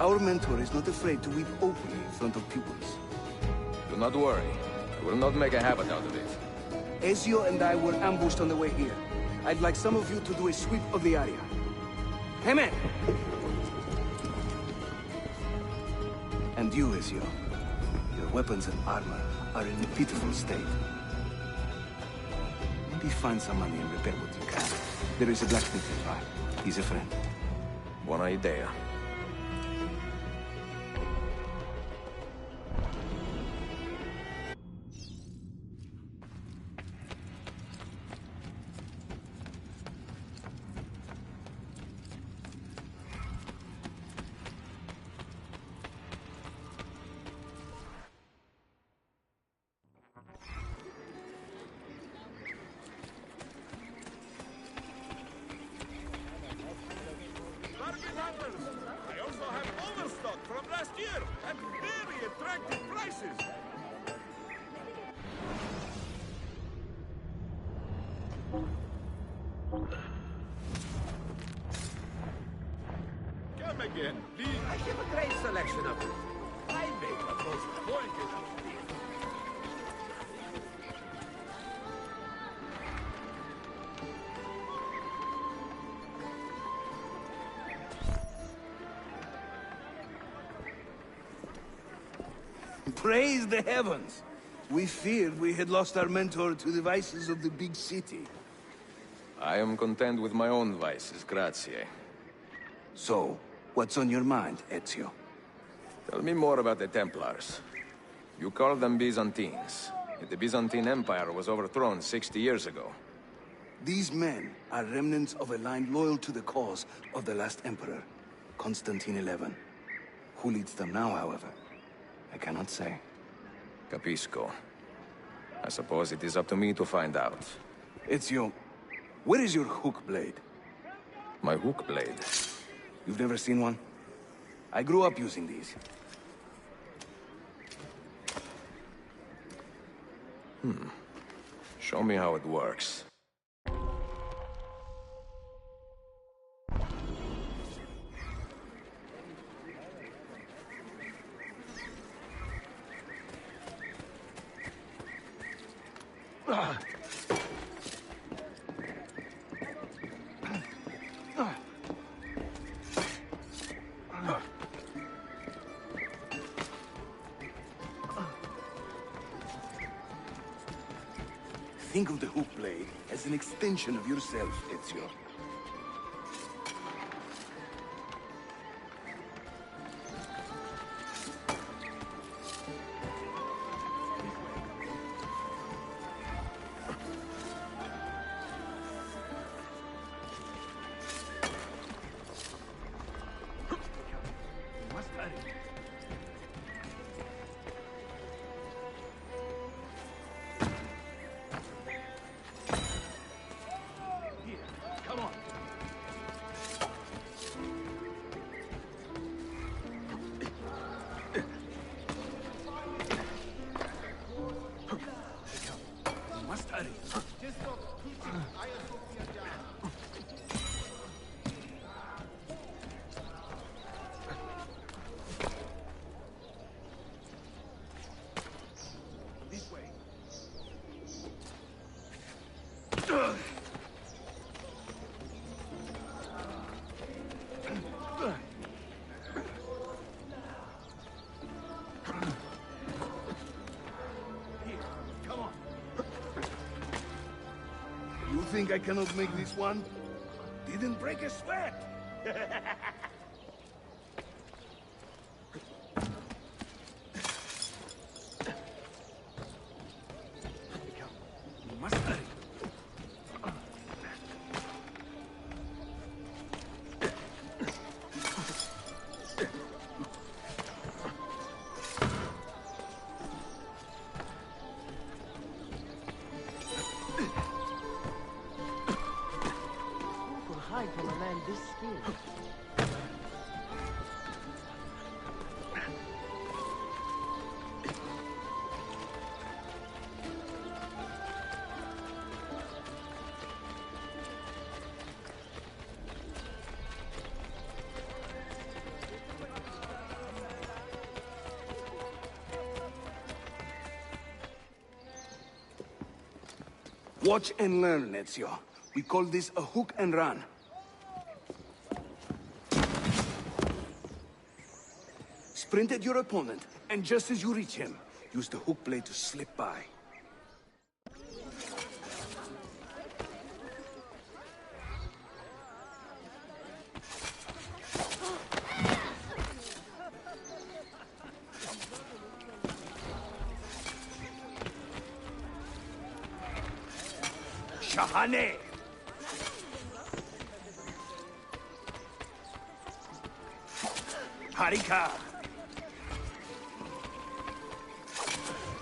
Speaker 12: Our mentor is not afraid to weep openly in front of pupils.
Speaker 6: Do not worry. I will not make a habit out of it.
Speaker 12: Ezio and I were ambushed on the way here. I'd like some of you to do a sweep of the area. Hey, man! And you, Ezio. Your weapons and armor are in a pitiful state. Maybe find some money and repair what you can. There is a blacksmith nearby. He's a friend.
Speaker 6: Buona idea.
Speaker 7: I also have overstock from last year at very attractive prices. Come again, please. I have a great selection of them. I make the most pointed of these.
Speaker 12: Praise the heavens! We feared we had lost our mentor to the vices of the big city.
Speaker 6: I am content with my own vices, grazie.
Speaker 12: So, what's on your mind, Ezio?
Speaker 6: Tell me more about the Templars. You call them Byzantines. Yet the Byzantine Empire was overthrown 60 years ago.
Speaker 12: These men are remnants of a line loyal to the cause of the last emperor, Constantine XI. Who leads them now, however? I cannot say.
Speaker 6: Capisco. I suppose it is up to me to find out.
Speaker 12: Ezio, where is your hook blade?
Speaker 6: My hook blade?
Speaker 12: You've never seen one? I grew up using these.
Speaker 6: Show me how it works.
Speaker 12: Think of the hook blade as an extension of yourself, Ezio. You think I cannot make this one? Didn't break a sweat! You must hurry.
Speaker 13: Hide from a man this skilled.
Speaker 12: Watch and learn, Ezio. We call this a hook and run. Sprint at your opponent, and just as you reach him, use the hook blade to slip by. Shahane! Harika!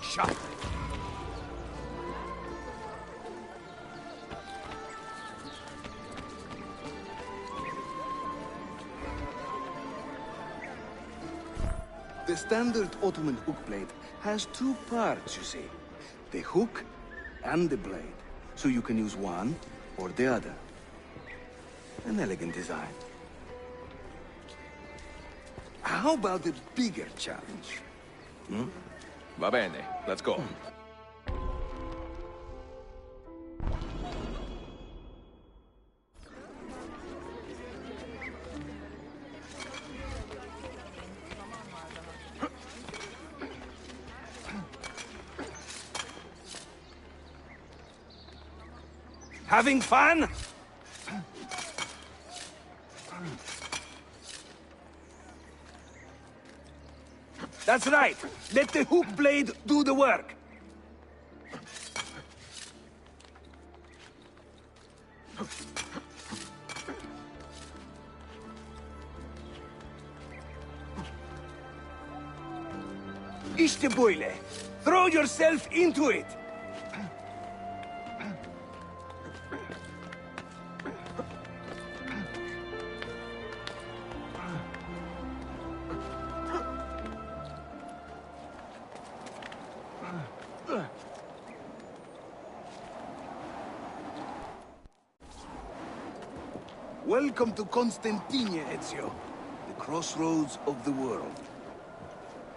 Speaker 12: Shah! The standard Ottoman hook blade has two parts, you see. The hook and the blade. So you can use one or the other. An elegant design. How about a bigger challenge?
Speaker 6: Va bene, let's go.
Speaker 12: Having fun? That's right. Let the hook blade do the work. İşte böyle. Throw yourself into it. Welcome to Constantine, Ezio. The crossroads of the world.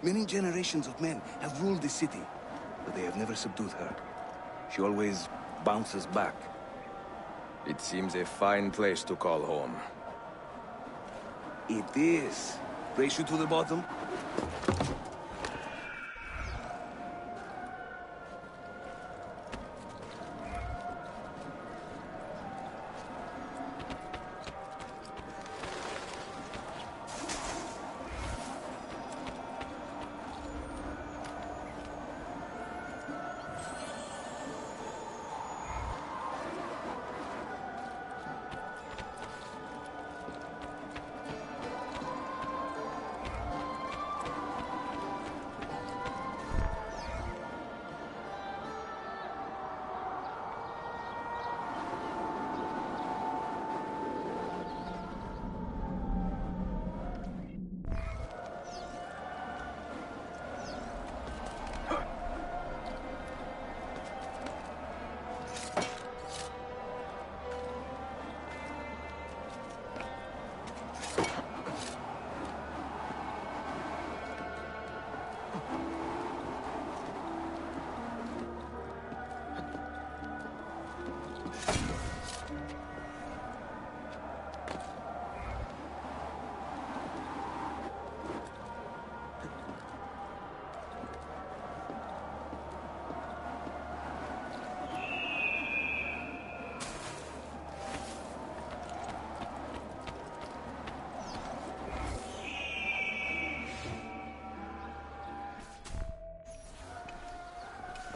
Speaker 12: Many generations of men have ruled the city, but they have never subdued her. She always bounces back.
Speaker 6: It seems a fine place to call home.
Speaker 12: It is. Race you to the bottom?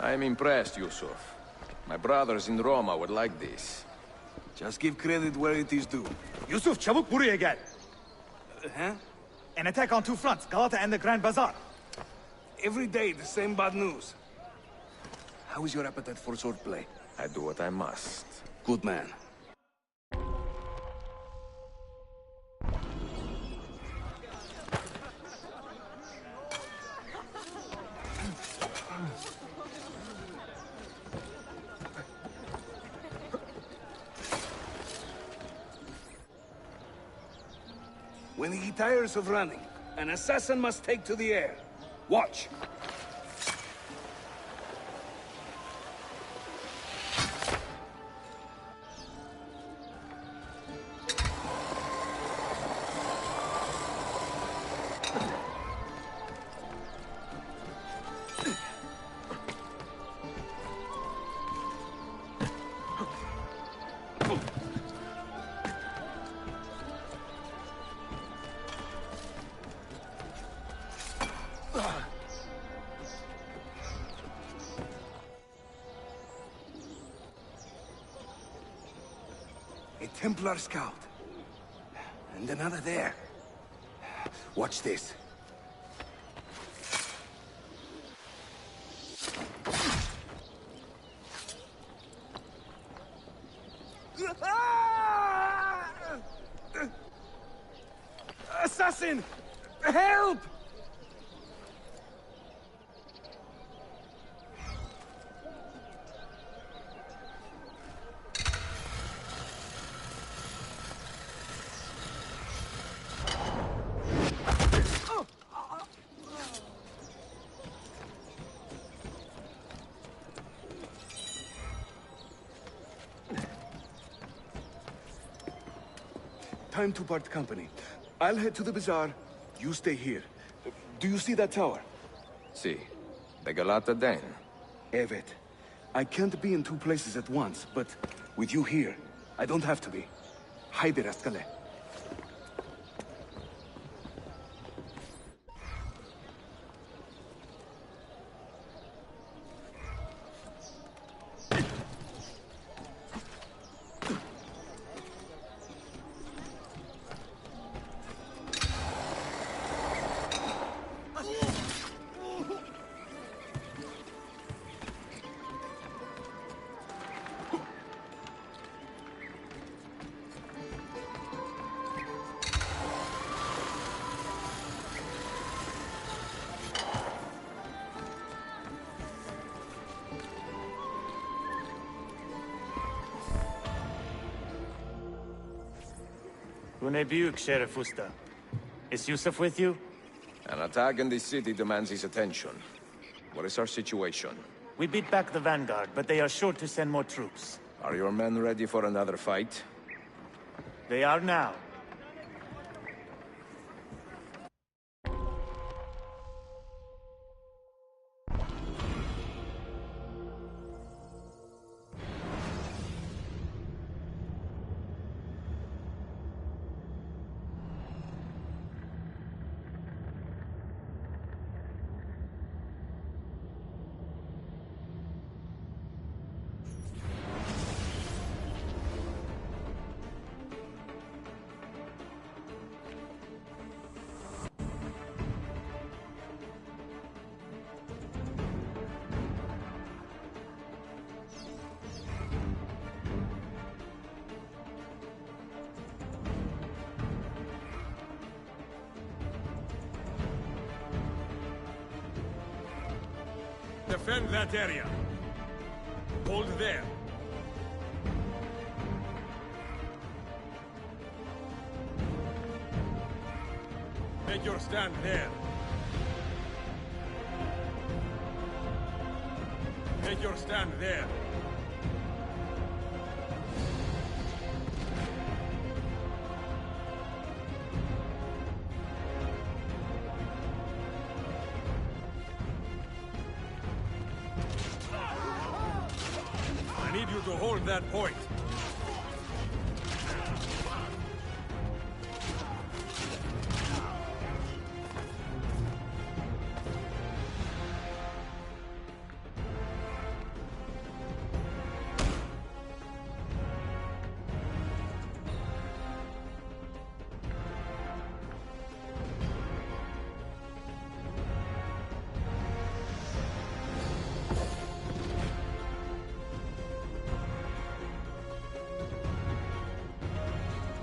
Speaker 6: I'm impressed, Yusuf. My brothers in Roma would like this.
Speaker 12: Just give credit where it is due.
Speaker 13: Yusuf, çabuk buraya gel.
Speaker 12: Huh?
Speaker 13: An attack on two fronts, Galata and the Grand Bazaar.
Speaker 12: Every day, the same bad news. How is your appetite for swordplay?
Speaker 6: I do what I must.
Speaker 12: Good man. When he tires of running, an assassin must take to the air. Watch. A Templar scout. And another there. Watch this. Assassin! Help! Time to part company. I'll head to the bazaar. You stay here. Do you see that tower?
Speaker 6: See. The Galata Den.
Speaker 12: Evet. I can't be in two places at once, but with you here, I don't have to be. Haydi rastgele.
Speaker 13: Gunebuk, Sheriff Usta. Is Yusuf with you?
Speaker 6: An attack in this city demands his attention. What is our situation?
Speaker 13: We beat back the Vanguard, but they are sure to send more troops.
Speaker 6: Are your men ready for another fight?
Speaker 13: They are now.
Speaker 14: Defend that area. Hold there. Make your stand there. Make your stand there. I need you to hold that point.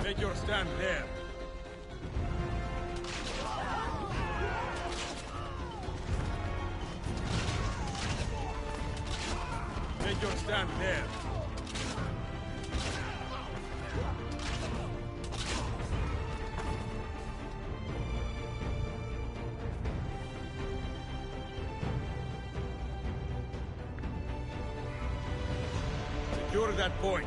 Speaker 14: Make your stand there. Make your stand there. Secure that point.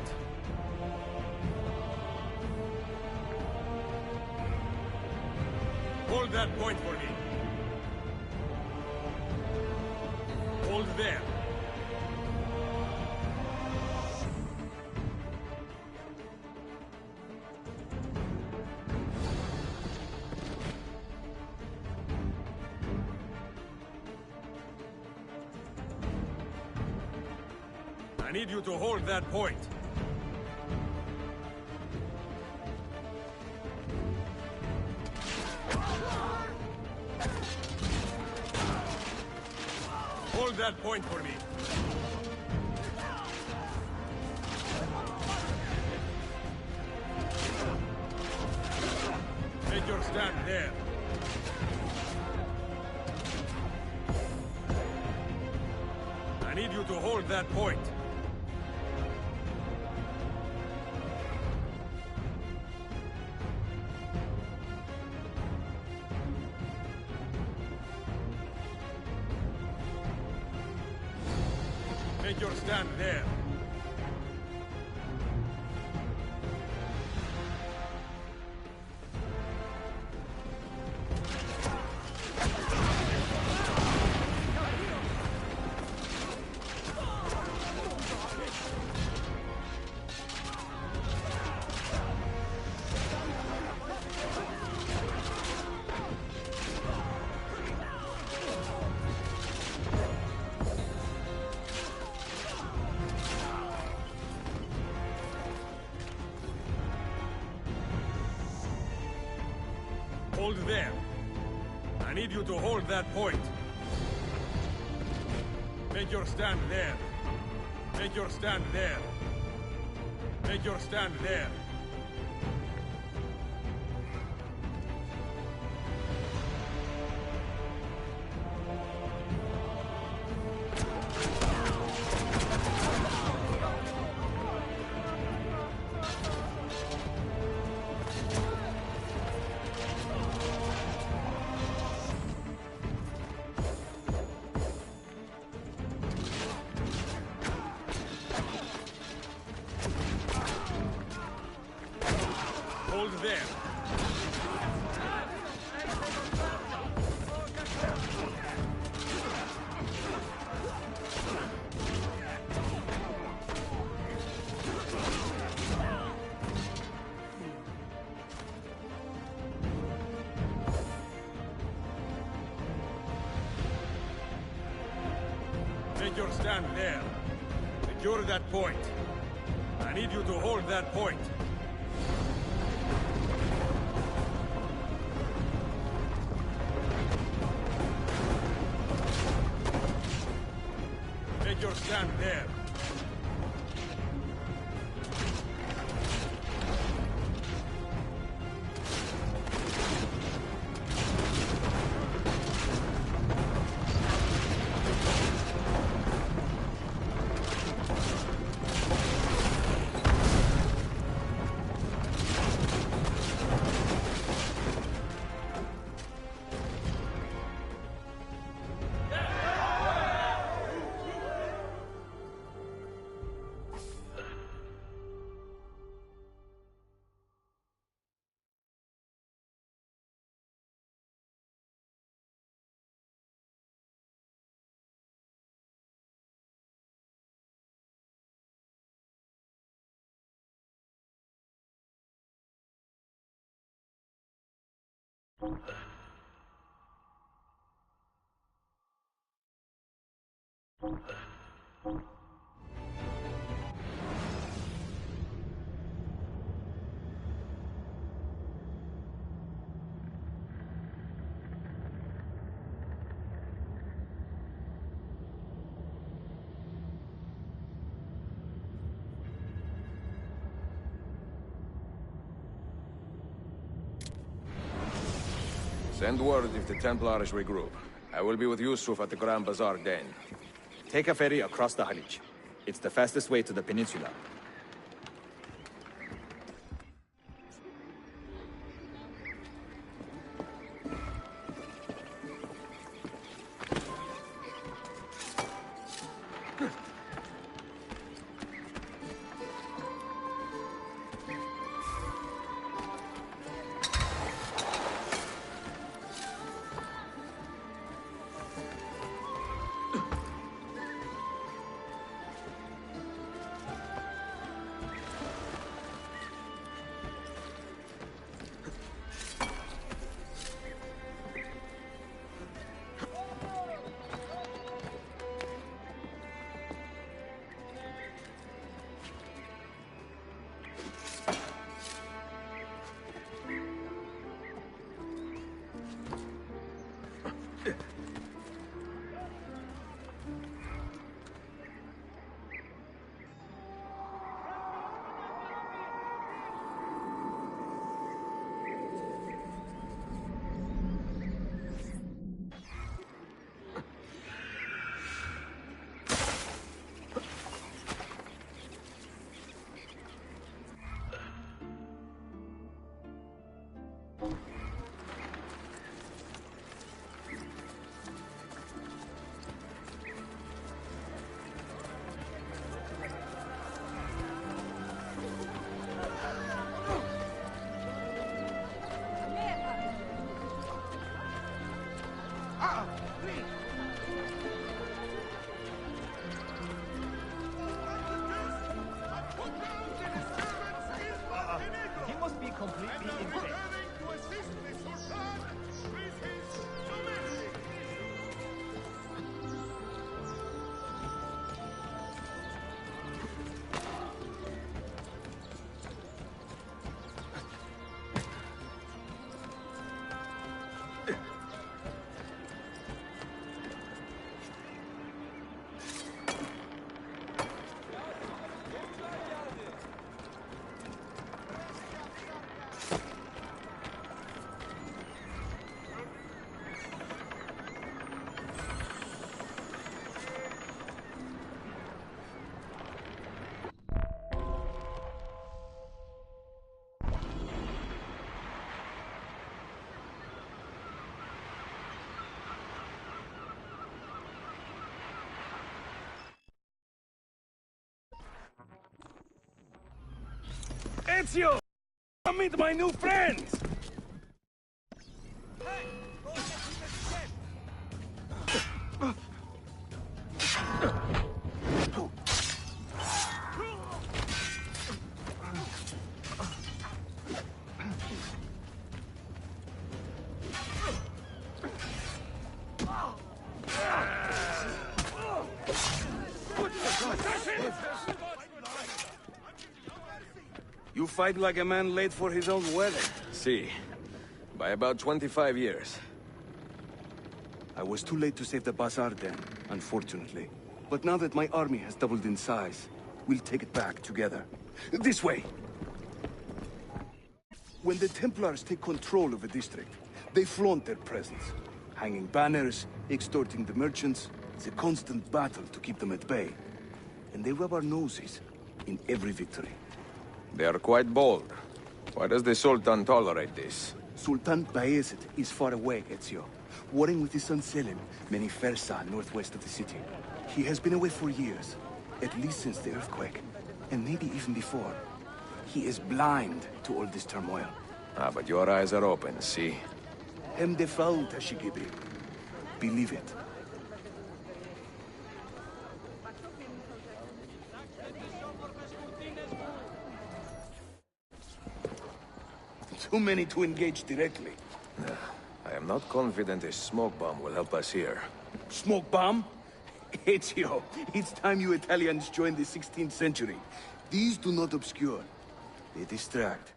Speaker 14: Hold that point for me. Hold there. I need you to hold that point. Hold that point for me. Make your stand there. I need you to hold that point. Make your stand there. Hold there. I need you to hold that point. Make your stand there. Make your stand there. Make your stand there. Hold there. Make your stand there. Secure that point. I need you to hold that point. Make your stand there.
Speaker 6: Send word if the Templars regroup. I will be with Yusuf at the Grand Bazaar Den.
Speaker 15: Take a ferry across the Halij. It's the fastest way to the peninsula.
Speaker 9: Ezio! Come meet my new friends! You fight like a man late for his own wedding.
Speaker 6: See, by about 25 years.
Speaker 12: I was too late to save the bazaar then, unfortunately. But now that my army has doubled in size, we'll take it back together. This way! When the Templars take control of a district, they flaunt their presence. Hanging banners, extorting the merchants. It's a constant battle to keep them at bay. And they rub our noses in every victory.
Speaker 6: They are quite bold. Why does the Sultan tolerate this?
Speaker 12: Sultan Bayezid is far away, Ezio. Warring with his son Selim, many Fersa northwest of the city. He has been away for years, at least since the earthquake, and maybe even before. He is blind to all this turmoil.
Speaker 6: Ah, but your eyes are open, see?
Speaker 12: Hem defal, Tashigibri. Believe it. Too many to engage directly.
Speaker 6: I am not confident a smoke bomb will help us here.
Speaker 12: Smoke bomb? Ezio, it's time you Italians joined the 16th century. These do not obscure. They distract.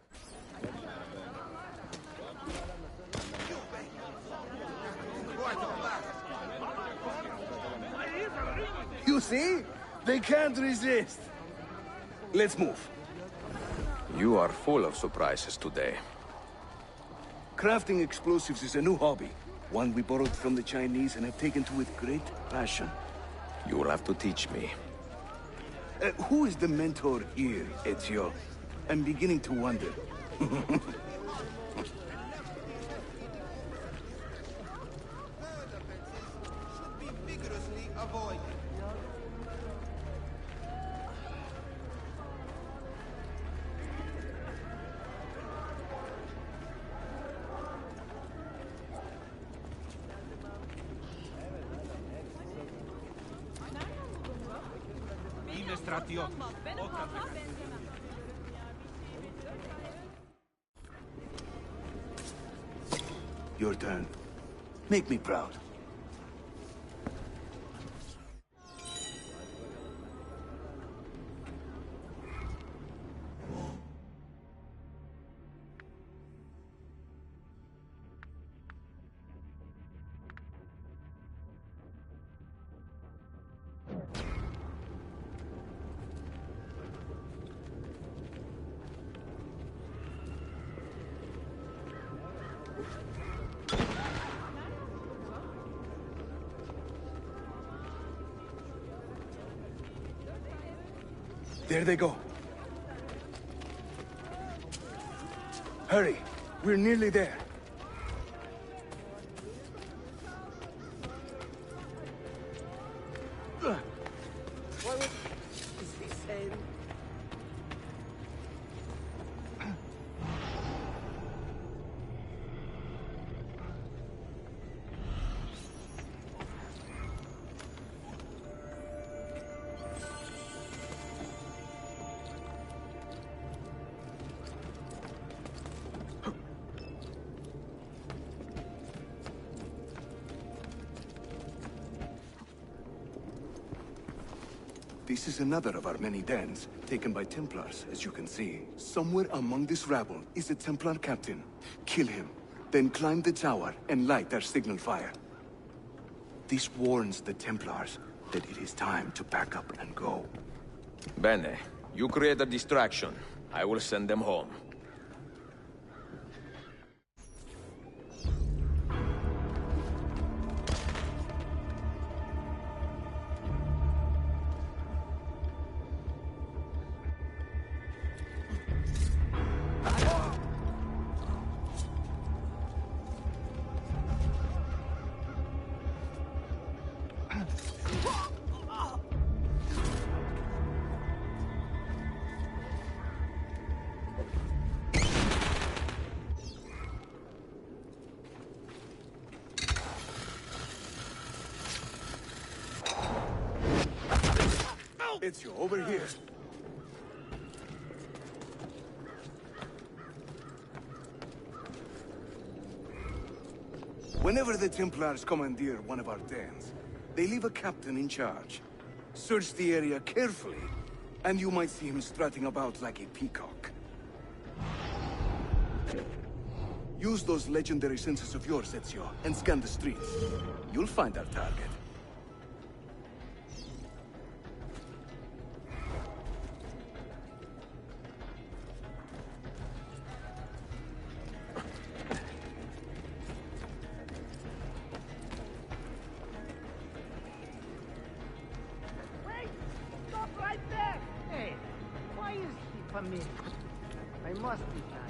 Speaker 12: You see? They can't resist. Let's move.
Speaker 6: You are full of surprises today.
Speaker 12: Crafting explosives is a new hobby. One we borrowed from the Chinese and have taken to with great passion.
Speaker 6: You will have to teach me.
Speaker 12: Who is the mentor here, Ezio? I'm beginning to wonder. Your turn. Make me proud. There they go. Hurry, we're nearly there.
Speaker 9: Is he saying?
Speaker 12: This is another of our many dens, taken by Templars, as you can see. Somewhere among this rabble is a Templar captain. Kill him, then climb the tower and light our signal fire. This warns the Templars that it is time to pack up and go.
Speaker 6: Bene, you create a distraction. I will send them home.
Speaker 12: Ezio, over here. Whenever the Templars commandeer one of our dens, they leave a captain in charge. Search the area carefully, and you might see him strutting about like a peacock. Use those legendary senses of yours, Ezio, and scan the streets. You'll find our target.
Speaker 16: Wait! Stop right there! Hey, why is he familiar? I must be tired.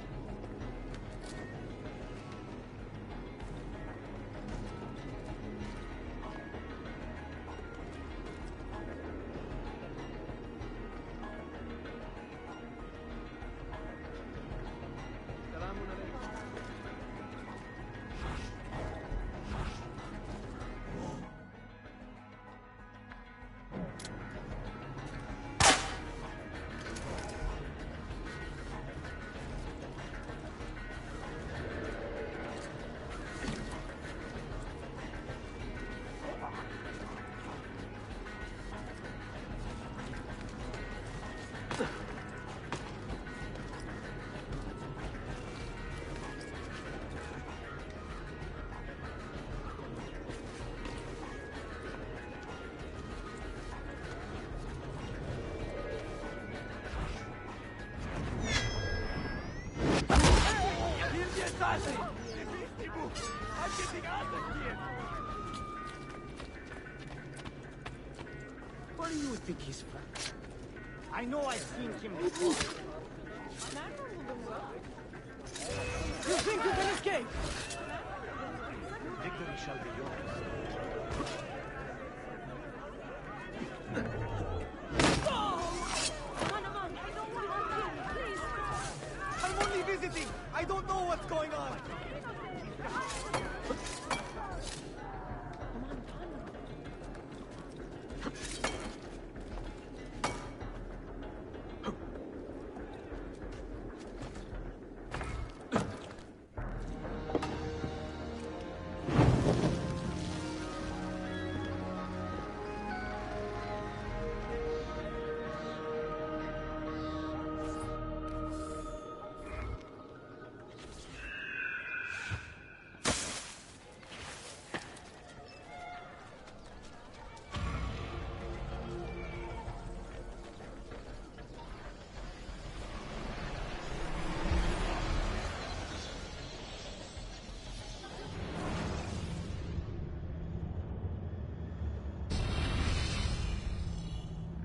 Speaker 16: Where do you think he's from? I know I've seen him before. You think you can escape? Victory shall be yours. I'm only visiting. I don't know what's going on.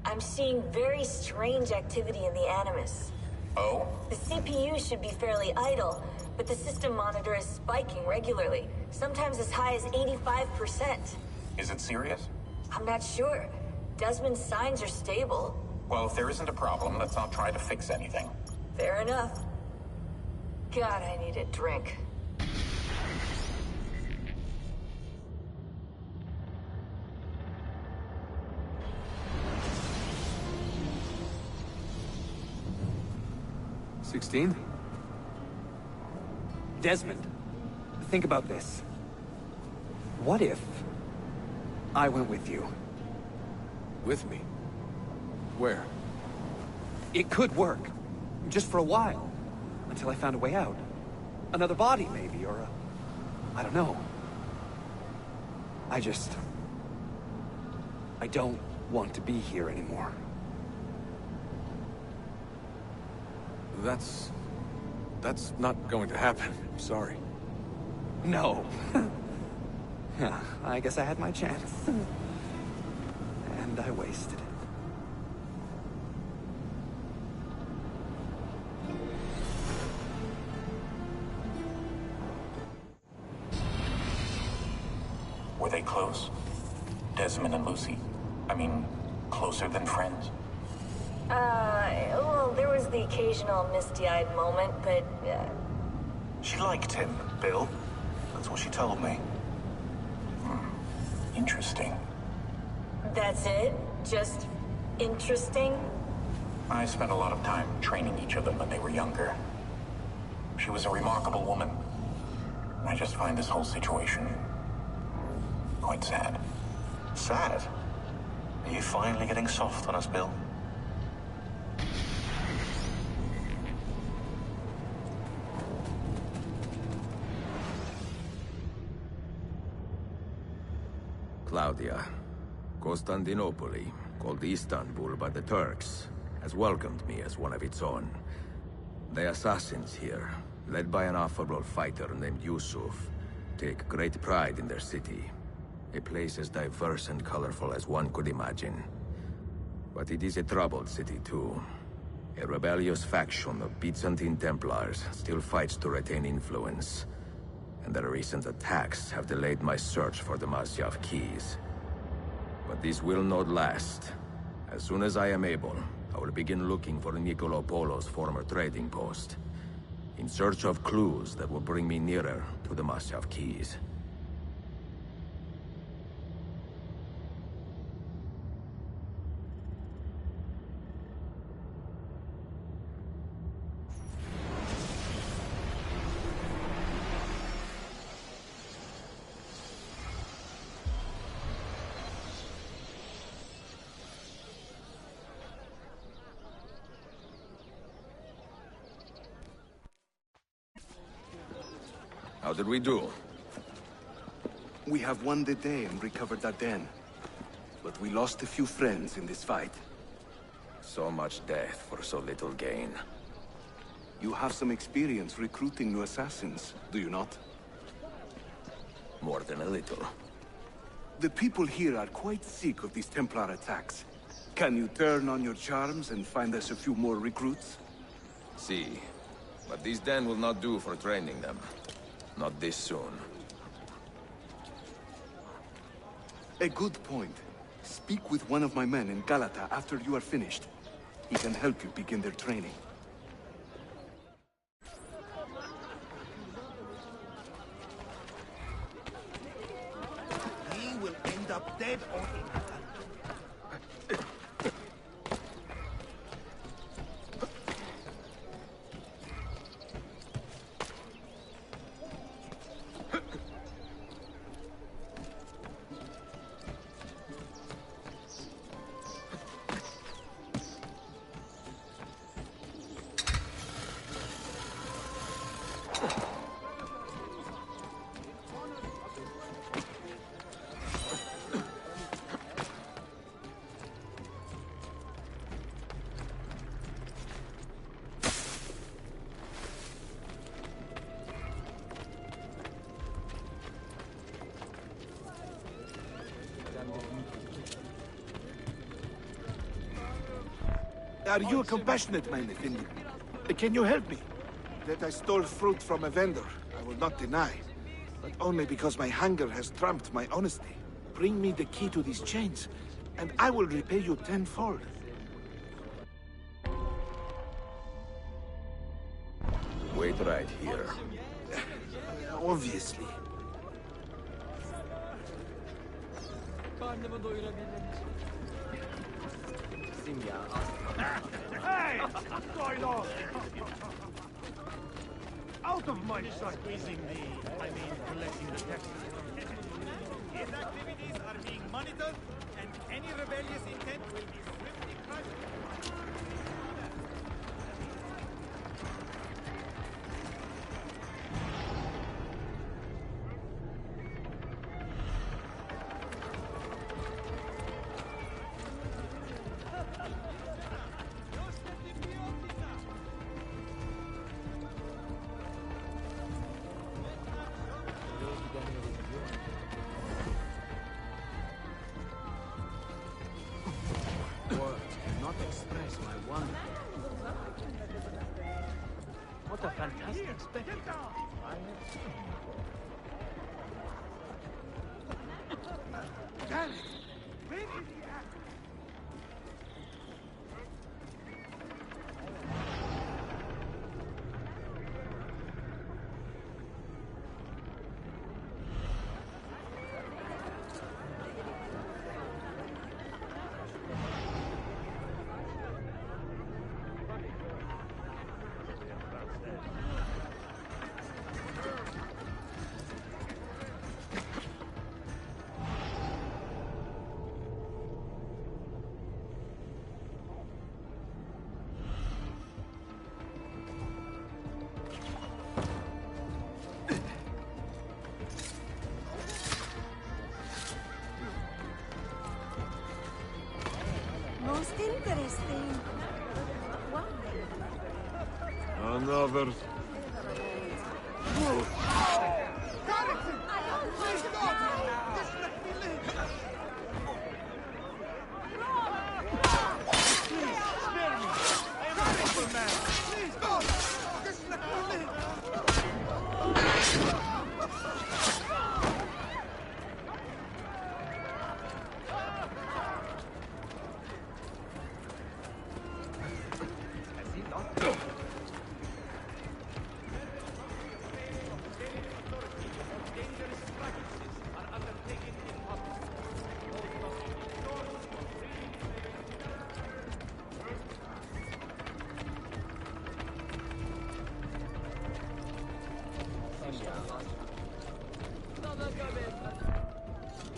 Speaker 1: I'm seeing very strange activity in the Animus.
Speaker 2: Oh?
Speaker 1: The CPU should be fairly idle, but the system monitor is spiking regularly, sometimes as high as 85%.
Speaker 2: Is it serious?
Speaker 1: I'm not sure. Desmond's signs are stable.
Speaker 2: Well, if there isn't a problem, let's not try to fix anything.
Speaker 1: Fair enough. God, I need a drink.
Speaker 4: Desmond, think about this. What if I went with you?
Speaker 6: With me? Where?
Speaker 4: It could work. Just for a while. Until I found a way out. Another body, maybe, or I don't know. I don't want to be here anymore.
Speaker 6: That's not going to happen. I'm sorry.
Speaker 4: No. Yeah, I guess I had my chance. And I wasted it.
Speaker 2: Were they close? Desmond and Lucy? I mean, closer than friends?
Speaker 1: Well, there was the occasional misty-eyed moment, but,
Speaker 5: She liked him, Bill. That's what she told me.
Speaker 2: Interesting.
Speaker 1: that's it? Just interesting?
Speaker 2: I spent a lot of time training each of them when they were younger. She was a remarkable woman. I just find this whole situation quite sad.
Speaker 5: Sad? Are you finally getting soft on us, Bill?
Speaker 6: Claudia, Constantinople, called Istanbul by the Turks, has welcomed me as one of its own. The assassins here, led by an affable fighter named Yusuf, take great pride in their city. A place as diverse and colorful as one could imagine. But it is a troubled city too. A rebellious faction of Byzantine Templars still fights to retain influence. And their recent attacks have delayed my search for the Masyaf keys. But this will not last. As soon as I am able, I will begin looking for Nicolo Polo's former trading post, in search of clues that will bring me nearer to the Masyaf keys. How did we do?
Speaker 12: We have won the day and recovered Aden. But we lost a few friends in this fight.
Speaker 6: So much death for so little gain.
Speaker 12: You have some experience recruiting new assassins, do you not?
Speaker 6: More than a little.
Speaker 12: The people here are quite sick of these Templar attacks. Can you turn on your charms and find us a few more recruits?
Speaker 6: See, but this den will not do for training them. Not this soon.
Speaker 12: A good point. Speak with one of my men in Galata after you are finished. He can help you begin their training.
Speaker 9: He will end up dead or in
Speaker 17: Are you a compassionate man, Effendi? Can you help me? That I stole fruit from a vendor, I will not deny. But only because my hunger has trumped my honesty. Bring me the key to these chains, and I will repay you tenfold.
Speaker 6: Wait right here.
Speaker 17: Obviously.
Speaker 16: Hey! What's going on? Out of my sight! Squeezing collecting the taxes. His activities are being monitored, and any rebellious intent will be swiftly crushed. What a fantastic spectacle. Damn it! Where is he at?
Speaker 14: Another.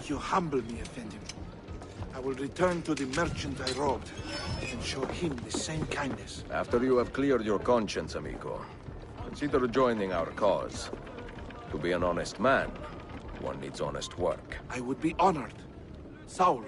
Speaker 17: You humble me, Effendi. I will return to the merchant I robbed and show him the same kindness.
Speaker 6: After you have cleared your conscience, amigo, consider joining our cause. To be an honest man, one needs honest work.
Speaker 17: I would be honored. Saul,